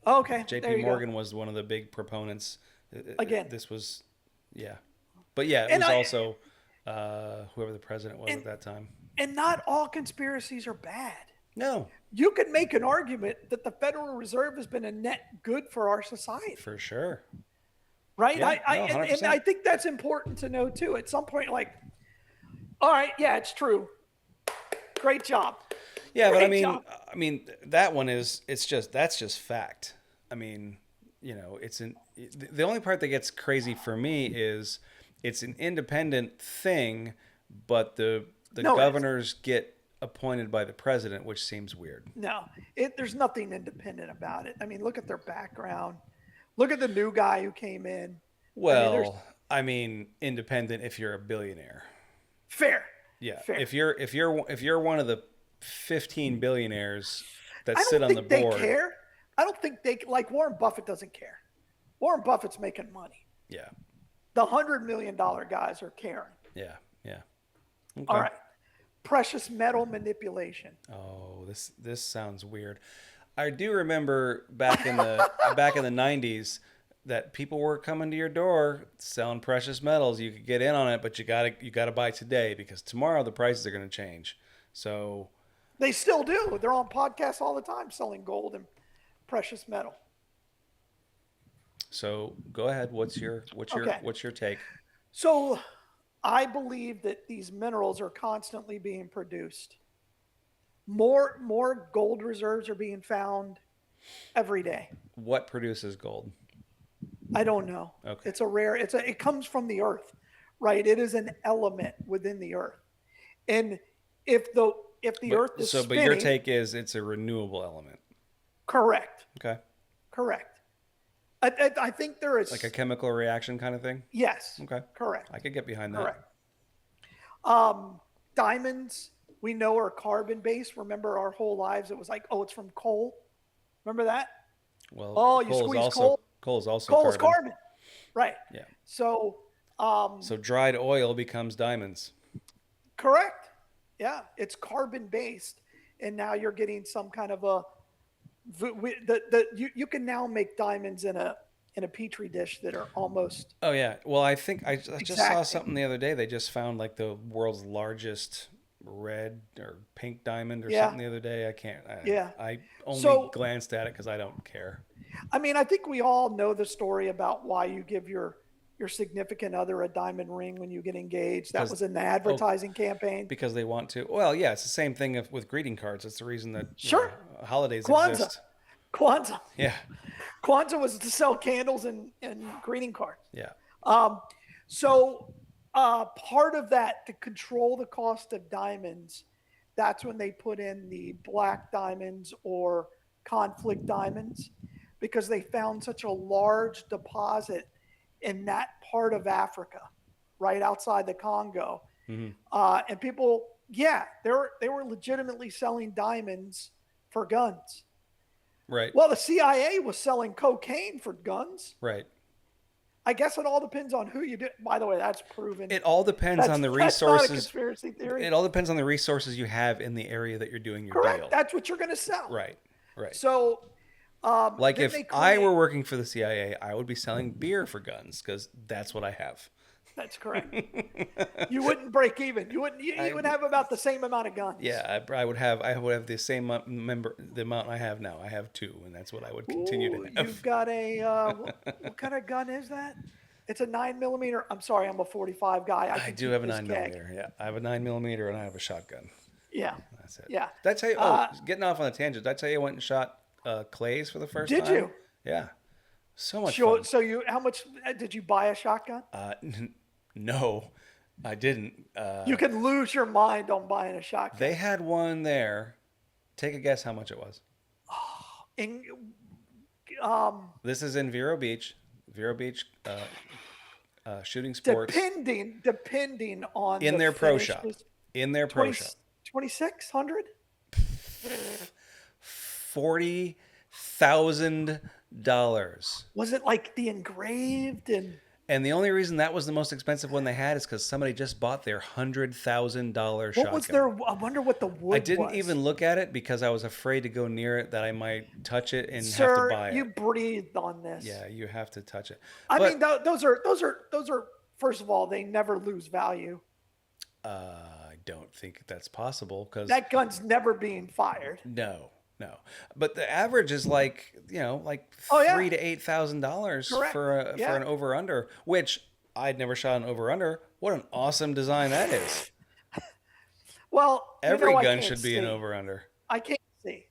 Oh, okay. J.P. Morgan was one of the big proponents. Again. This was, yeah. But yeah, it was also whoever the president was at that time. And not all conspiracies are bad. No. You could make an argument that the Federal Reserve has been a net good for our society. For sure. Right? Yeah, and I think that's important to know too. At some point, like, all right, yeah, it's true. Great job. Yeah, but I mean, that one that's just fact. I mean, the only part that gets crazy for me is it's an independent thing, but the governors get appointed by the president, which seems weird. No, there's nothing independent about it. I mean, look at their background. Look at the new guy who came in. Well, I mean independent if you're a billionaire. Fair. Yeah. Fair. If you're one of the 15 billionaires that sit on the board. I don't think they care. I don't think like Warren Buffett doesn't care. Warren Buffett's making money. Yeah. The $100 million guys are caring. Yeah. Yeah. Okay. All right. Precious metal manipulation. Oh, this sounds weird. I do remember back in the 90s that people were coming to your door selling precious metals. You could get in on it, but you gotta buy today because tomorrow the prices are going to change. So they still do. They're on podcasts all the time selling gold and precious metal. So go ahead. What's your take? So I believe that these minerals are constantly being produced. More gold reserves are being found every day. What produces gold? I don't know. Okay. It comes from the earth, right? It is an element within the earth. And if the earth is spinning, but your take is it's a renewable element. Correct. Okay. Correct. I think there is like a chemical reaction kind of thing. Yes. Okay. Correct. I could get behind that. Correct. Diamonds we know are carbon based. Remember our whole lives it was like, oh, it's from coal. Remember that? Well, you squeeze coal. Coal is also coal is carbon. Right. Yeah. So so dried oil becomes diamonds. Correct. Yeah, it's carbon based, and now you're getting some kind of you can now make diamonds in a petri dish that are almost. Oh yeah. Well, I think I just saw something the other day. They just found like the world's largest red or pink diamond or something the other day. I only glanced at it because I don't care. I mean, I think we all know the story about why you give your significant other a diamond ring when you get engaged. That was in the advertising campaign. Because they want to. Well, yeah, it's the same thing with greeting cards. It's the reason that holidays exist. Kwanzaa. Yeah. Kwanzaa was to sell candles and greeting cards. Yeah. So part of that, to control the cost of diamonds, that's when they put in the black diamonds or conflict diamonds, because they found such a large deposit in that part of Africa, right outside the Congo. Mm-hmm. And people, they were legitimately selling diamonds for guns. Right. Well, the CIA was selling cocaine for guns. Right. I guess it all depends on who you do. By the way, that's proven. It all depends on the resources. That's not a conspiracy theory. It all depends on the resources you have in the area that you're doing your Correct. deal. That's what you're going to sell. Right. Right. So, like if I were working for the CIA, I would be selling beer for guns because that's what I have. That's correct. You wouldn't break even. You would have about the same amount of guns. Yeah, I would have the same the amount I have now. I have 2, and that's what I would continue to have. You've got a what kind of gun is that? It's a 9mm. I'm sorry, I'm a 45 guy. I do have a 9mm. Yeah, I have a 9mm and I have a shotgun. Yeah, That's it. yeah. Did I tell you? Oh, getting off on a tangent. Did I tell you I went and shot clays for the first time? Did you? Yeah, so much fun. So how much did you buy a shotgun? No, I didn't. You can lose your mind on buying a shotgun. They had one there. Take a guess how much it was. In, This is in Vero Beach. Vero Beach shooting sports. Depending on in their pro shop. In their pro shop. 2,600? $40,000. Was it like the engraved And the only reason that was the most expensive one they had is because somebody just bought their $100,000 shotgun. What was their? I wonder what the wood was. I didn't even look at it because I was afraid to go near it, that I might touch it and Sir, have to buy it. you breathed on this. Yeah, you have to touch it. I mean, those are. First of all, they never lose value. I don't think that's possible because that gun's never being fired. No. But the average is like $3,000 to $8,000 for an over under, which I'd never shot an over under. What an awesome design that is. Well, every gun should be an over under. I can't see.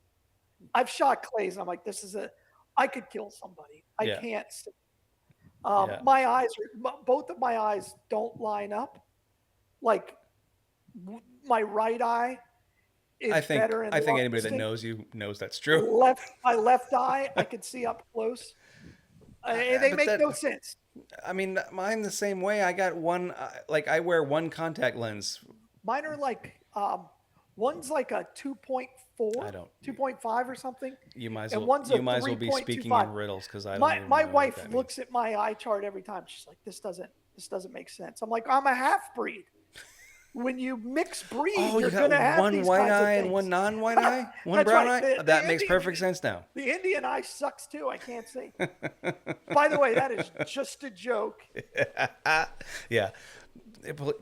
I've shot clays. And I'm like, I could kill somebody. I can't see. My eyes both of my eyes don't line up. Like my right eye. I think anybody that knows you knows that's true. My left eye, I can see up close. They make no sense. I mean, mine the same way. I got one, I wear one contact lens. Mine are like, one's like a 2.4, 2.5 or something. You might as well be speaking in riddles because I don't. My wife looks at my eye chart every time. She's like, "This doesn't make sense." I'm like, "I'm a half breed." When you mix breed, you're going to have one white eye and one non-white eye, one brown eye. That makes perfect sense now. The Indian eye sucks too. I can't see. By the way, that is just a joke. Yeah.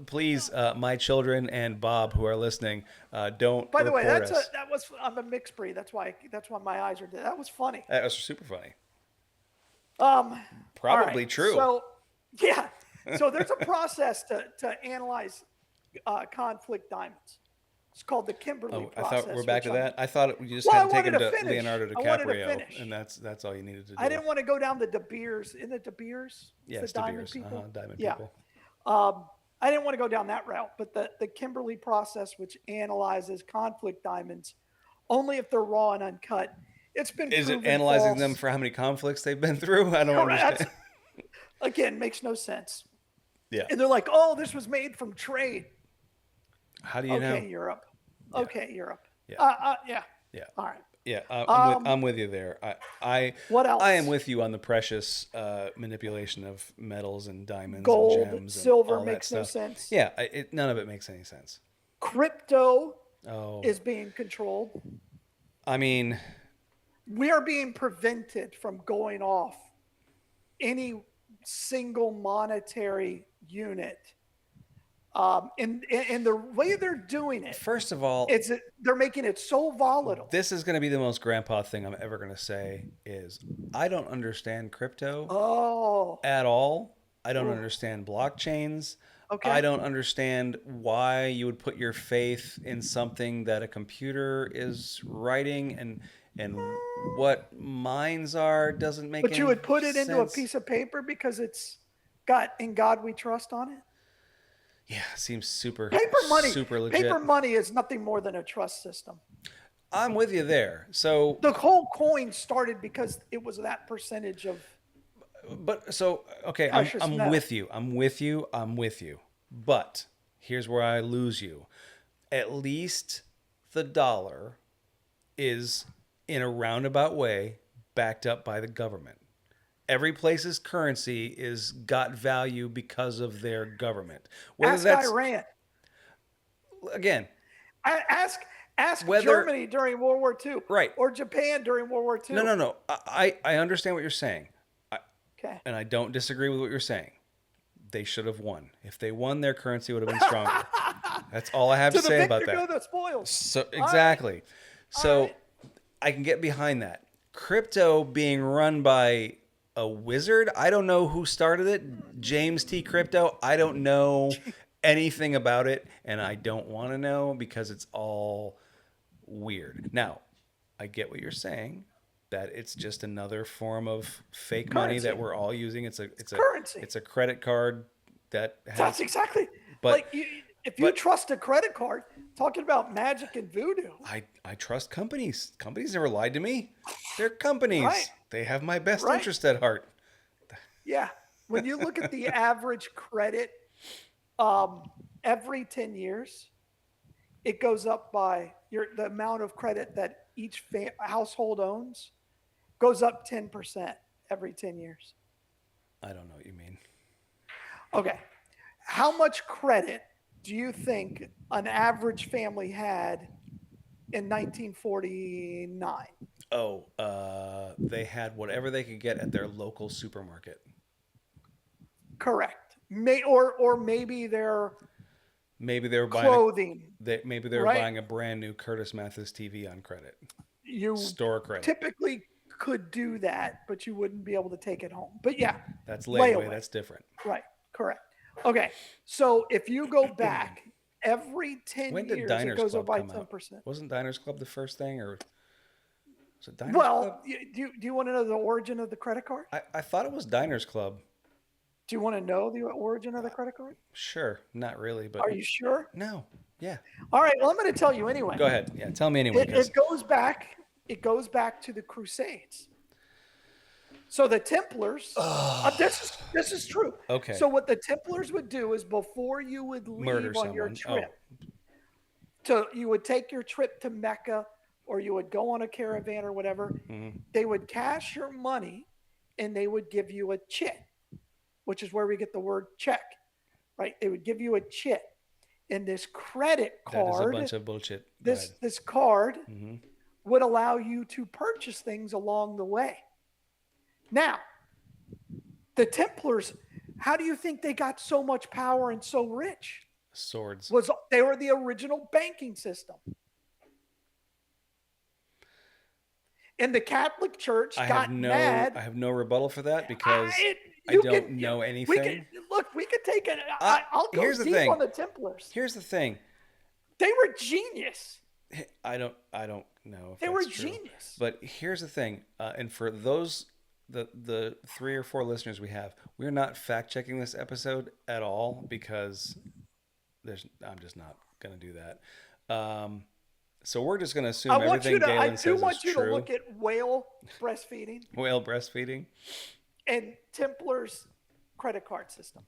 Please, my children and Bob who are listening, don't. By the way, I'm a mixed breed. That's why my eyes are dead. That was funny. That was super funny. Probably true. So yeah. So there's a process to analyze conflict diamonds. It's called the Kimberley process. I thought we're back to that. I thought you just had to take him to Leonardo DiCaprio, and that's all you needed to do. I didn't want to go down the De Beers. Isn't it De Beers? Yeah, it's the De Beers. Diamond people. I didn't want to go down that route, but the Kimberley process, which analyzes conflict diamonds only if they're raw and uncut. It's been Is it analyzing them for how many conflicts they've been through? I don't understand. Again, makes no sense. Yeah. And they're like, "Oh, this was made from trade." How do you know? Okay, Europe. Yeah. Okay, Europe. Yeah. Yeah. All right. Yeah, I'm with you there. What else? I am with you on the precious manipulation of metals and diamonds, gold, and gems, silver and all makes that no stuff. sense. Yeah, none of it makes any sense. Crypto is being controlled. I mean, we are being prevented from going off any single monetary unit. And the way they're doing it, first of all, they're making it so volatile. This is going to be the most grandpa thing I'm ever going to say is I don't understand crypto at all. I don't understand blockchains. Okay. I don't understand why you would put your faith in something that a computer is writing and what mines are doesn't make any sense. But you would put it into a piece of paper because it's got "In God We Trust" on it? Yeah, seems super super legit. Paper money is nothing more than a trust system. I'm with you there. So the whole coin started because it was that percentage of. But so okay, I'm with you. I'm with you. But here's where I lose you. At least the dollar is in a roundabout way backed up by the government. Every place's currency is got value because of their government. Ask Iran. Again. Ask Germany during World War II. Right. Or Japan during World War II. No. I understand what you're saying. Okay. And I don't disagree with what you're saying. they should have won. If they won, their currency would have been stronger. That's all I have to say about that. To the victor go the spoils. So exactly. Right. So right. I can get behind that. Crypto being run by a wizard. I don't know who started it. James T. Crypto. I don't know anything about it, and I don't want to know because it's all weird. Now, I get what you're saying. That it's just another form of fake money that we're all using. It's currency. It's a credit card that has. That's exactly. But if you trust a credit card, talking about magic and voodoo. I trust companies. Companies never lied to me. They're companies. Right. They have my best interest at heart. Yeah. When you look at the average credit, every 10 years, it goes up by the amount of credit that each household owns goes up 10% every 10 years. I don't know what you mean. Okay. How much credit do you think an average family had in 1949? Oh, they had whatever they could get at their local supermarket. Correct. Or maybe their maybe they were clothing. Maybe they were buying a brand new Curtis Mathis TV on credit. You store credit. Typically could do that, but you wouldn't be able to take it home. But yeah, that's layaway. That's different. Right. Correct. Okay. So if you go back every 10 years, it goes up by 10%. Wasn't Diners Club the first thing, or was it Diners Club? Do you want to know the origin of the credit card? I thought it was Diners Club. Do you want to know the origin of the credit card? Sure. Not really, but are you sure? No. Yeah. All right. Well, I'm going to tell you anyway. Go ahead. Yeah. Tell me anyway. It goes back. It goes back to the Crusades. So the Templars, this is true. Okay. So what the Templars would do is before you would leave on your trip, you would take your trip to Mecca or you would go on a caravan or whatever, they would cash your money and they would give you a chit, which is where we get the word check, right? They would give you a chit. And this credit card, that is a bunch of bullshit. This card would allow you to purchase things along the way. Now, the Templars, how do you think they got so much power and so rich? Swords. They were the original banking system. And the Catholic Church got mad. I have no rebuttal for that because I don't know anything. We could take it. I'll go deep on the Templars. Here's the thing. They were genius. I don't know if they were genius. But here's the thing, and for those the 3 or 4 listeners we have, we're not fact checking this episode at all because I'm just not gonna do that. So we're just gonna assume everything Galen says is true. I do want you to look at whale breastfeeding. Whale breastfeeding. And Templar's credit card system.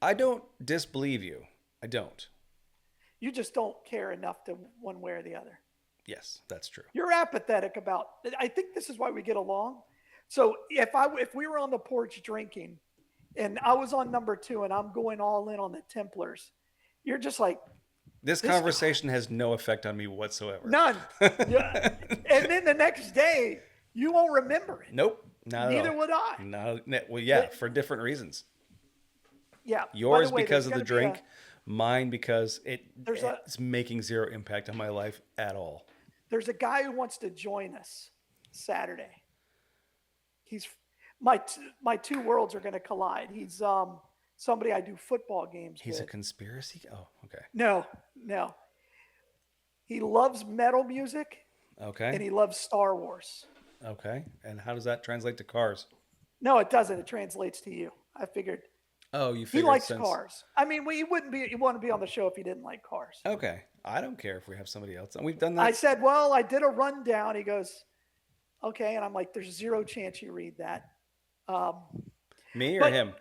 I don't disbelieve you. I don't. You just don't care enough to one way or the other. Yes, that's true. You're apathetic about. I think this is why we get along. So if we were on the porch drinking, and I was on number 2, and I'm going all in on the Templars, you're just like. This conversation has no effect on me whatsoever. None. Yeah. And then the next day, you won't remember it. Nope. Neither would I. No. Well, yeah, for different reasons. Yeah. Yours because of the drink, mine because it's making zero impact on my life at all. There's a guy who wants to join us Saturday. He's my 2 worlds are going to collide. He's somebody I do football games with. He's a conspiracy? Oh, okay. No. He loves metal music. Okay. And he loves Star Wars. Okay. And how does that translate to cars? No, it doesn't. It translates to you. I figured. Oh, you figured he likes cars. I mean, you want to be on the show if you didn't like cars. Okay. I don't care if we have somebody else. And we've done that. I said, well, I did a rundown. He goes, okay. And I'm like, there's zero chance you read that. Me or him?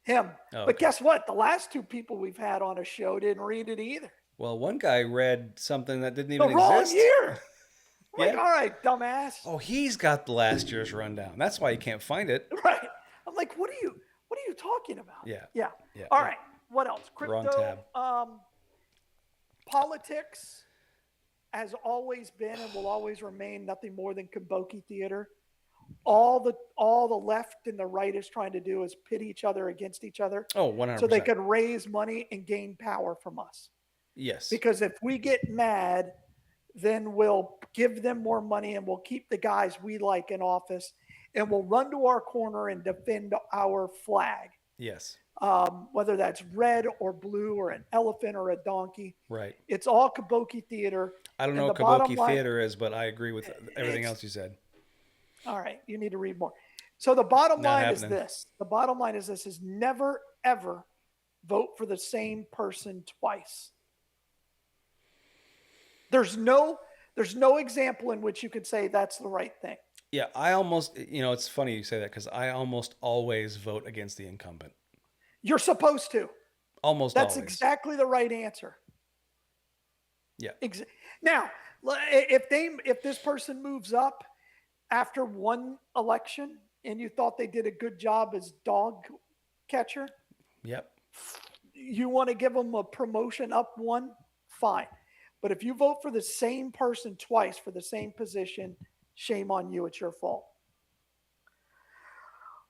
Him. Oh, but guess what? The last 2 people we've had on a show didn't read it either. Well, one guy read something that didn't even exist. The wrong year. Yeah. Like, all right, dumbass. Oh, he's got the last year's rundown. That's why you can't find it. Right. I'm like, what are you talking about? Yeah. All right. What else? Crypto. Wrong tab. Politics has always been and will always remain nothing more than kabuki theater. all the left and the right is trying to do is pit each other against each other Oh, so they 100%. could raise money and gain power from us. Yes. Because if we get mad, then we'll give them more money and we'll keep the guys we like in office and we'll run to our corner and defend our flag. Yes. Whether that's red or blue or an elephant or a donkey. Right. It's all kabuki theater. I don't know And the what bottom Kabuki line, theater is, but I agree with everything it's else you said. all right. You need to read more. So the bottom Not line is happening. this. The bottom line is this: is never ever vote for the same person twice. There's no example in which you could say that's the right thing. Yeah, I almost, it's funny you say that because I almost always vote against the incumbent. You're supposed to. Almost That's always. exactly the right answer. Yeah. Now, if this person moves up after one election and you thought they did a good job as dog catcher, Yep. you want to give them a promotion up one, fine. But if you vote for the same person twice for the same position, shame on you. It's your fault.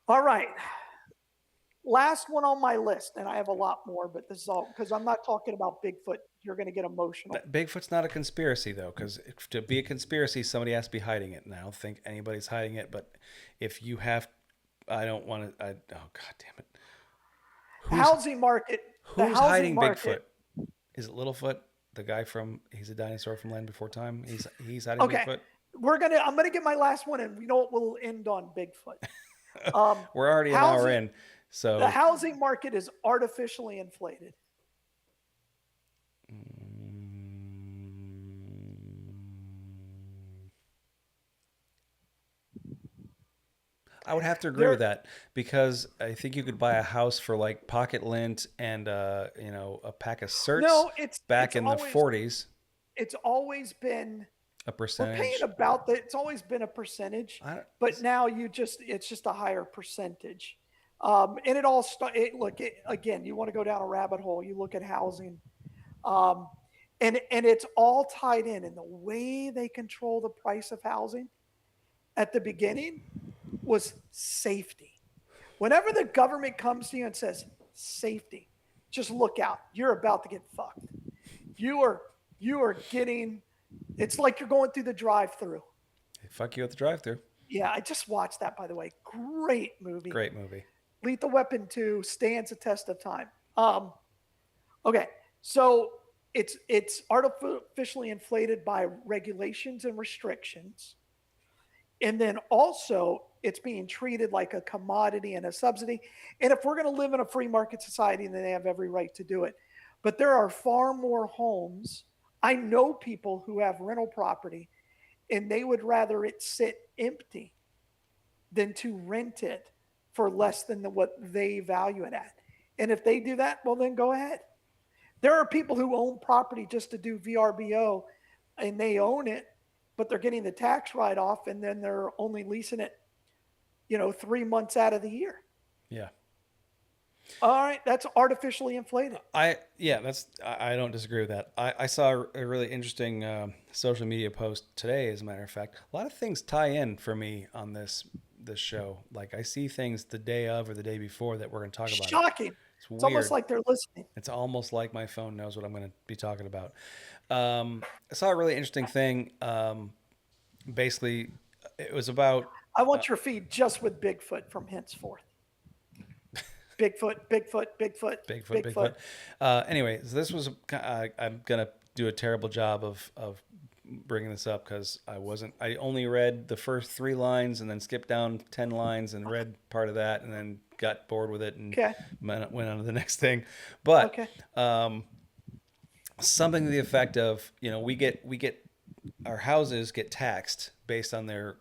All right. Last one on my list, and I have a lot more, but this is all because I'm not talking about Bigfoot. You're going to get emotional. Bigfoot's not a conspiracy, though, because to be a conspiracy, somebody has to be hiding it. And I don't think anybody's hiding it. But if you have, I don't want to. Oh God damn it! Housing market. Who's hiding Bigfoot? Is it Littlefoot, the guy from? He's a dinosaur from Land Before Time. He's hiding Bigfoot. I'm gonna get my last one, and you know what? We'll end on Bigfoot. We're already an hour in, so the housing market is artificially inflated. I would have to agree with that because I think you could buy a house for like pocket lint and a pack of certs back in the 40s. It's always been a percentage. We're paying about that. It's always been a percentage, but now it's just a higher percentage. And it all again, you want to go down a rabbit hole, you look at housing. And it's all tied in the way they control the price of housing at the beginning was safety. Whenever the government comes to you and says safety, just look out. You're about to get fucked. You are getting, it's like you're going through the drive-through. They fuck you at the drive-through. Yeah, I just watched that, by the way. Great movie. Great movie. Lethal Weapon 2 stands a test of time. Okay, so it's artificially inflated by regulations and restrictions. And then also it's being treated like a commodity and a subsidy. And if we're going to live in a free market society, then they have every right to do it. But there are far more homes. I know people who have rental property and they would rather it sit empty than to rent it for less than what they value it at. And if they do that, well, then go ahead. There are people who own property just to do VRBO and they own it, but they're getting the tax write-off and then they're only leasing it, 3 months out of the year. Yeah. All right. That's artificially inflated. I don't disagree with that. I saw a really interesting social media post today, as a matter of fact. A lot of things tie in for me on this show. Like I see things the day of or the day before that we're going to talk about. Shocking. It's almost like they're listening. It's almost like my phone knows what I'm going to be talking about. I saw a really interesting thing. Basically, it was about... I want your feed just with Bigfoot from henceforth. Bigfoot. Anyway, so this was... I'm going to do a terrible job of bringing this up because I only read the first 3 lines and then skipped down 10 lines and read part of that and then got bored with it and went on to the next thing. But something to the effect of, we get our houses get taxed based on their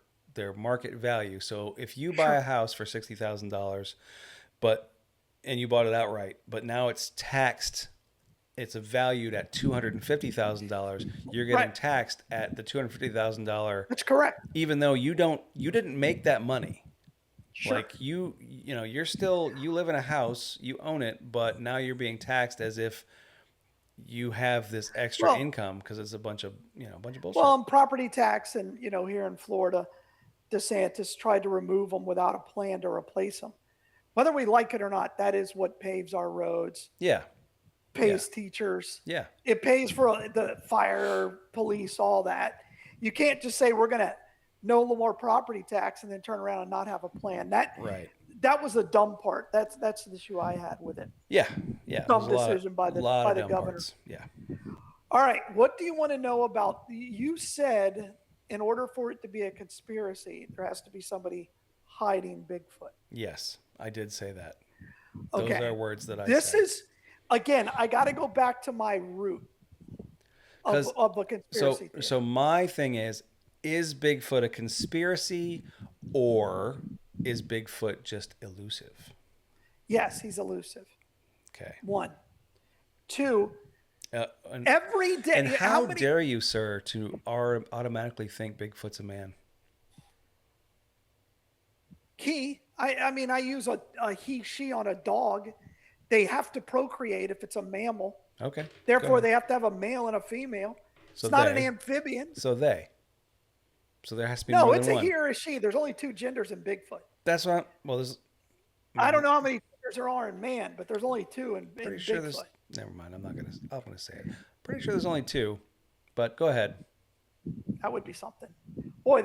market value. So if you buy a house for $60,000, and you bought it outright, but now it's taxed, it's valued at $250,000. You're getting taxed at the $250,000. That's correct. Even though you didn't make that money. Sure. Like you live in a house, you own it, but now you're being taxed as if you have this extra income because it's a bunch of bullshit. Well, property tax and here in Florida, DeSantis tried to remove them without a plan to replace them. Whether we like it or not, that is what paves our roads, Yeah. pays teachers. Yeah. It pays for the fire, police, all that. You can't just say we're going to no more property tax and then turn around and not have a plan. That was the dumb part. That's the issue I had with it. Yeah. Yeah. Dumb decision by the governor. Parts. Yeah. All right. What do you want to know about? You said in order for it to be a conspiracy, there has to be somebody hiding Bigfoot. Yes, I did say that. Okay. Those are words that I said. This is, again, I got to go back to my root of a conspiracy theory. So my thing is Bigfoot a conspiracy or is Bigfoot just elusive? Yes, he's elusive. Okay. 1. 2, every day. And how dare you, sir, to automatically think Bigfoot's a man? I mean, I use a he, she on a dog. They have to procreate if it's a mammal. Okay. Therefore, they have to have a male and a female. So it's not an amphibian. So there has to be more than one. No, it's a he or a she. There's only 2 genders in Bigfoot. That's not, well, there's... I don't know how many genders there are in man, but there's only 2 in Bigfoot. Never mind, I'm going to say it. Pretty sure there's only 2, but go ahead. That would be something. Boy,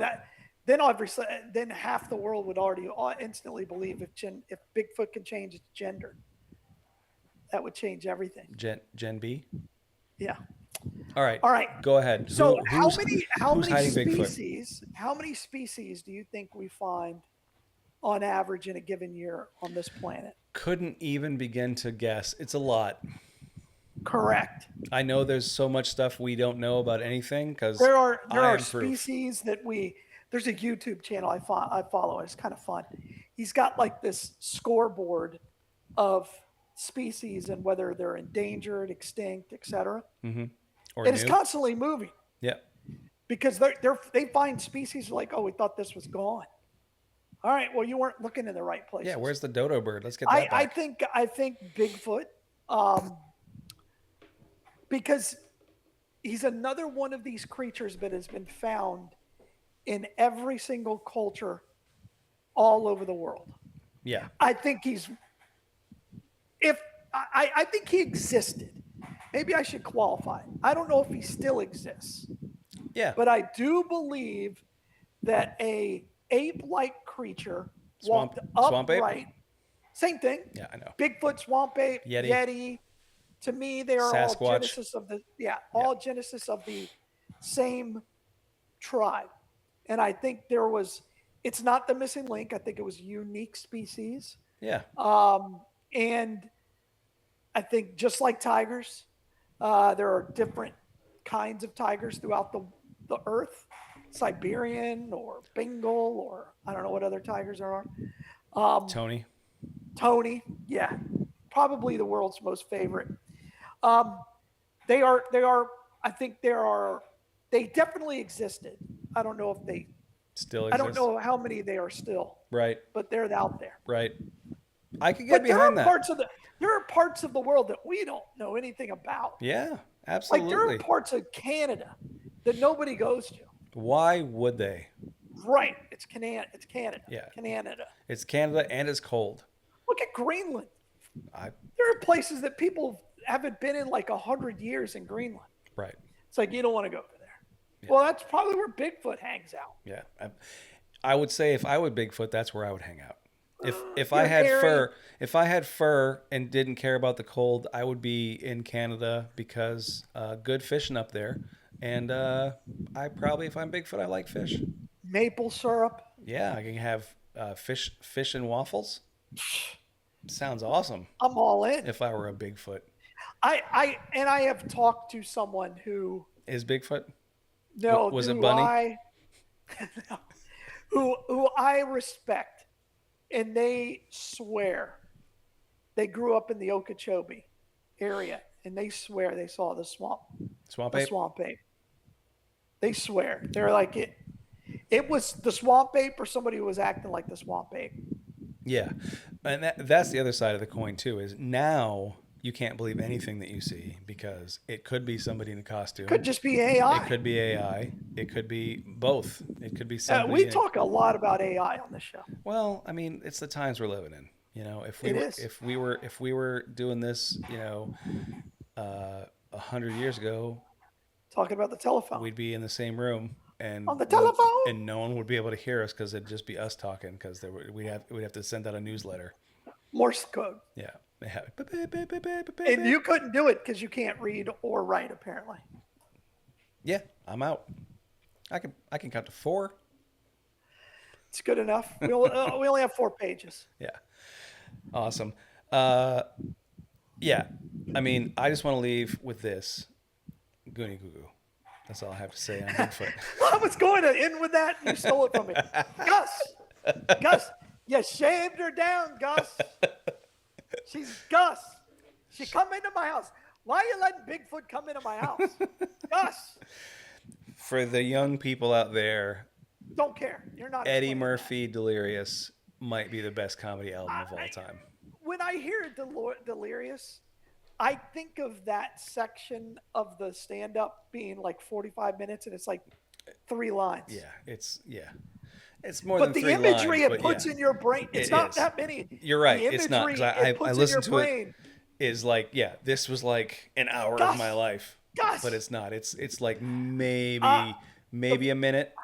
then half the world would already instantly believe if Bigfoot can change its gender. That would change everything. Gen B? Yeah. All right. Go ahead. So how many Bigfoot? How many species do you think we find on average in a given year on this planet? Couldn't even begin to guess. It's a lot. Correct. I know there's so much stuff we don't know about anything because there are species that there's a YouTube channel I follow. It's kind of fun. He's got like this scoreboard of species and whether they're endangered, extinct, etc. Mm-hmm. And it's constantly moving. Yeah. Because they find species like, oh, we thought this was gone. All right, well, you weren't looking in the right place. Yeah, where's the dodo bird? Let's get that back. I think Bigfoot, because he's another one of these creatures that has been found in every single culture all over the world. Yeah. I think I think he existed. Maybe I should qualify. I don't know if he still exists. Yeah. But I do believe that a ape-like creature walked upright. Ape? Same thing. Yeah, I know. Bigfoot, swamp ape, Yeti. To me, they are Sasquatch. all genesis of the same tribe. And I think it's not the missing link. I think it was a unique species. Yeah. And I think just like tigers, there are different kinds of tigers throughout the earth. Siberian or Bengal or I don't know what other tigers there are. Tony, yeah, probably the world's most favorite. They definitely existed. I don't know if they still exist. I don't know how many they are still. Right. But they're out there. Right. I could get behind that. There are parts of the world that we don't know anything about. Yeah, absolutely. Like there are parts of Canada that nobody goes to. Why would they? Right. It's Canada. Yeah. Canada. It's Canada and it's cold. Look at Greenland. There are places that people haven't been in like 100 years in Greenland. Right. It's like you don't want to go over there. Yeah. Well, that's probably where Bigfoot hangs out. Yeah. I would say if I would Bigfoot, that's where I would hang out. If I had fur and didn't care about the cold, I would be in Canada because good fishing up there. And if I'm Bigfoot, I like fish. Maple syrup. Yeah, I can have fish and waffles. Sounds awesome. I'm all in. If I were a Bigfoot. I have talked to someone who is Bigfoot. No, was it Bunny? Who I respect, and they swear they grew up in the Okeechobee area, and they swear they saw the swamp ape. They swear they're like it. It was the swamp ape or somebody who was acting like the swamp ape. Yeah, and that's the other side of the coin too. Is now you can't believe anything that you see because it could be somebody in a costume. Could just be AI. It could be AI. It could be both. It could be somebody. We talk a lot about AI on this show. Well, I mean, it's the times we're living in. You know, if we were doing this, you know, 100 years ago, talking about the telephone, we'd be in the same room and on the telephone, and no one would be able to hear us because it'd just be us talking because we'd have to send out a newsletter. Morse code. Yeah. And you couldn't do it because you can't read or write, apparently. Yeah, I'm out. I can count to 4. It's good enough. We only have 4 pages. Yeah. Awesome. Yeah. I mean, I just want to leave with this. Goonie goo goo. That's all I have to say on Bigfoot. I was going to end with that, and you stole it from me. Gus, you shaved her down, Gus. She's Gus. She come into my house. Why are you letting Bigfoot come into my house? Gus. For the young people out there, don't care. You're not. Eddie Murphy Delirious might be the best comedy album of all time. When I hear Delirious, I think of that section of the stand-up being like 45 minutes, and it's like 3 lines. Yeah, it's more than 3 lines. But the imagery it puts in your brain, it's not that many. You're right. It's not. I listened to it. Is like, yeah, this was like an hour of my life. But it's not. It's like maybe a minute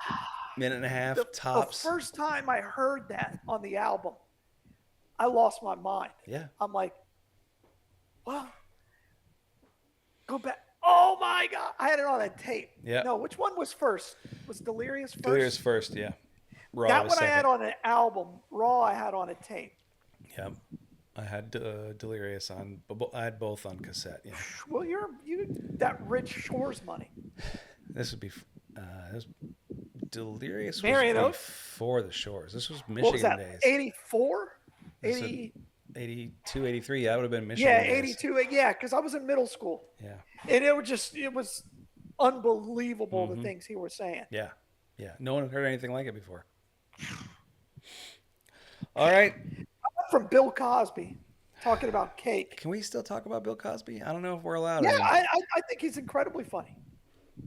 and a half tops. The first time I heard that on the album, I lost my mind. Yeah. I'm like, well, go back. Oh my God. I had it on a tape. Yeah. No, which one was first? Was Delirious first? Delirious first, yeah. Raw that one second. I had on an album. Raw I had on a tape. Yeah. I had Delirious on. I had both on cassette. Yeah. Well, you that Rich Shores money. This would be Delirious was before the Shores. This was Michigan days. 84, 82, 83. That would have been Michigan. Yeah, days. 82. Yeah, because I was in middle school. Yeah. And it was unbelievable the things he was saying. Yeah, yeah. No one had heard anything like it before. All right. From Bill Cosby, talking about cake. Can we still talk about Bill Cosby? I don't know if we're allowed. Yeah, I think he's incredibly funny.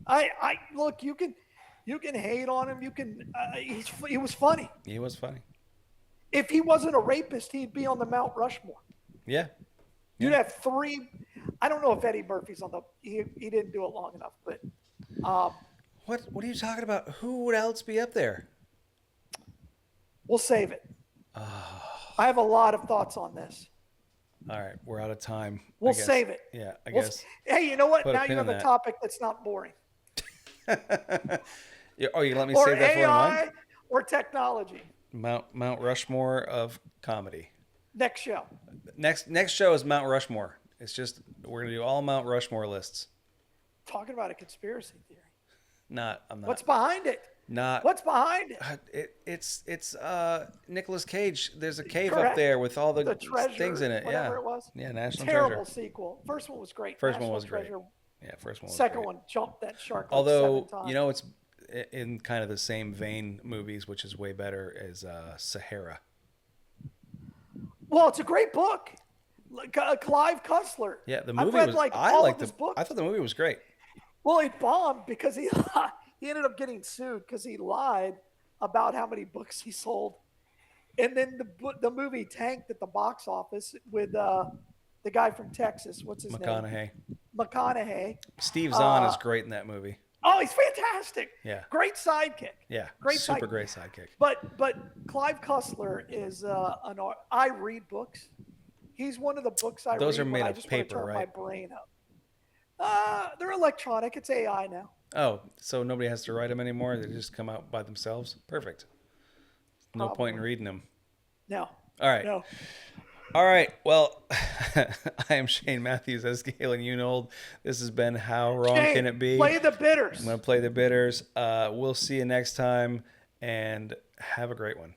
I look, you can hate on him. You can. He was funny. He was funny. If he wasn't a rapist, he'd be on the Mount Rushmore. Yeah. You'd have 3. I don't know if Eddie Murphy's on the. He didn't do it long enough, but. What are you talking about? Who would else be up there? We'll save it. I have a lot of thoughts on this. All right, we're out of time. We'll save it. Yeah, I guess. Hey, you know what? Now you have a topic that's not boring. You let me save that for AI or technology. Mount Rushmore of comedy. Next show. Next show is Mount Rushmore. It's just we're gonna do all Mount Rushmore lists. Talking about a conspiracy theory. I'm not. What's behind it? What's behind it? It's Nicolas Cage. There's a cave up there with all the treasure, things in it. Whatever it was. Yeah, National Terrible Treasure. sequel. First one was great. First one was great. Yeah, first one was Second great. one jumped that shark. Although, 7 times. you know, it's in kind of the same vein movies, which is way better, is Sahara. Well, it's a great book. Clive Cussler. Yeah, the movie was. I liked the book. I thought the movie was great. Well, it bombed because he ended up getting sued because he lied about how many books he sold, and then the movie tanked at the box office with the guy from Texas. What's his name? McConaughey. Steve Zahn is great in that movie. Oh, he's fantastic. Yeah. Great sidekick. Yeah. Great sidekick. But Clive Cussler is an art. I read books. He's one of the books I read. Those are made when of I just paper, want to turn right? my brain up. They're electronic. It's AI now. Oh, so nobody has to write them anymore? They just come out by themselves? Perfect. No point in reading them. No. All right. No. All right. Well, I am Shane Matthews as Galen Unold. This has been How Wrong Shane, Can It Be? Play the bitters. I'm going to play the bitters. We'll see you next time, and have a great one.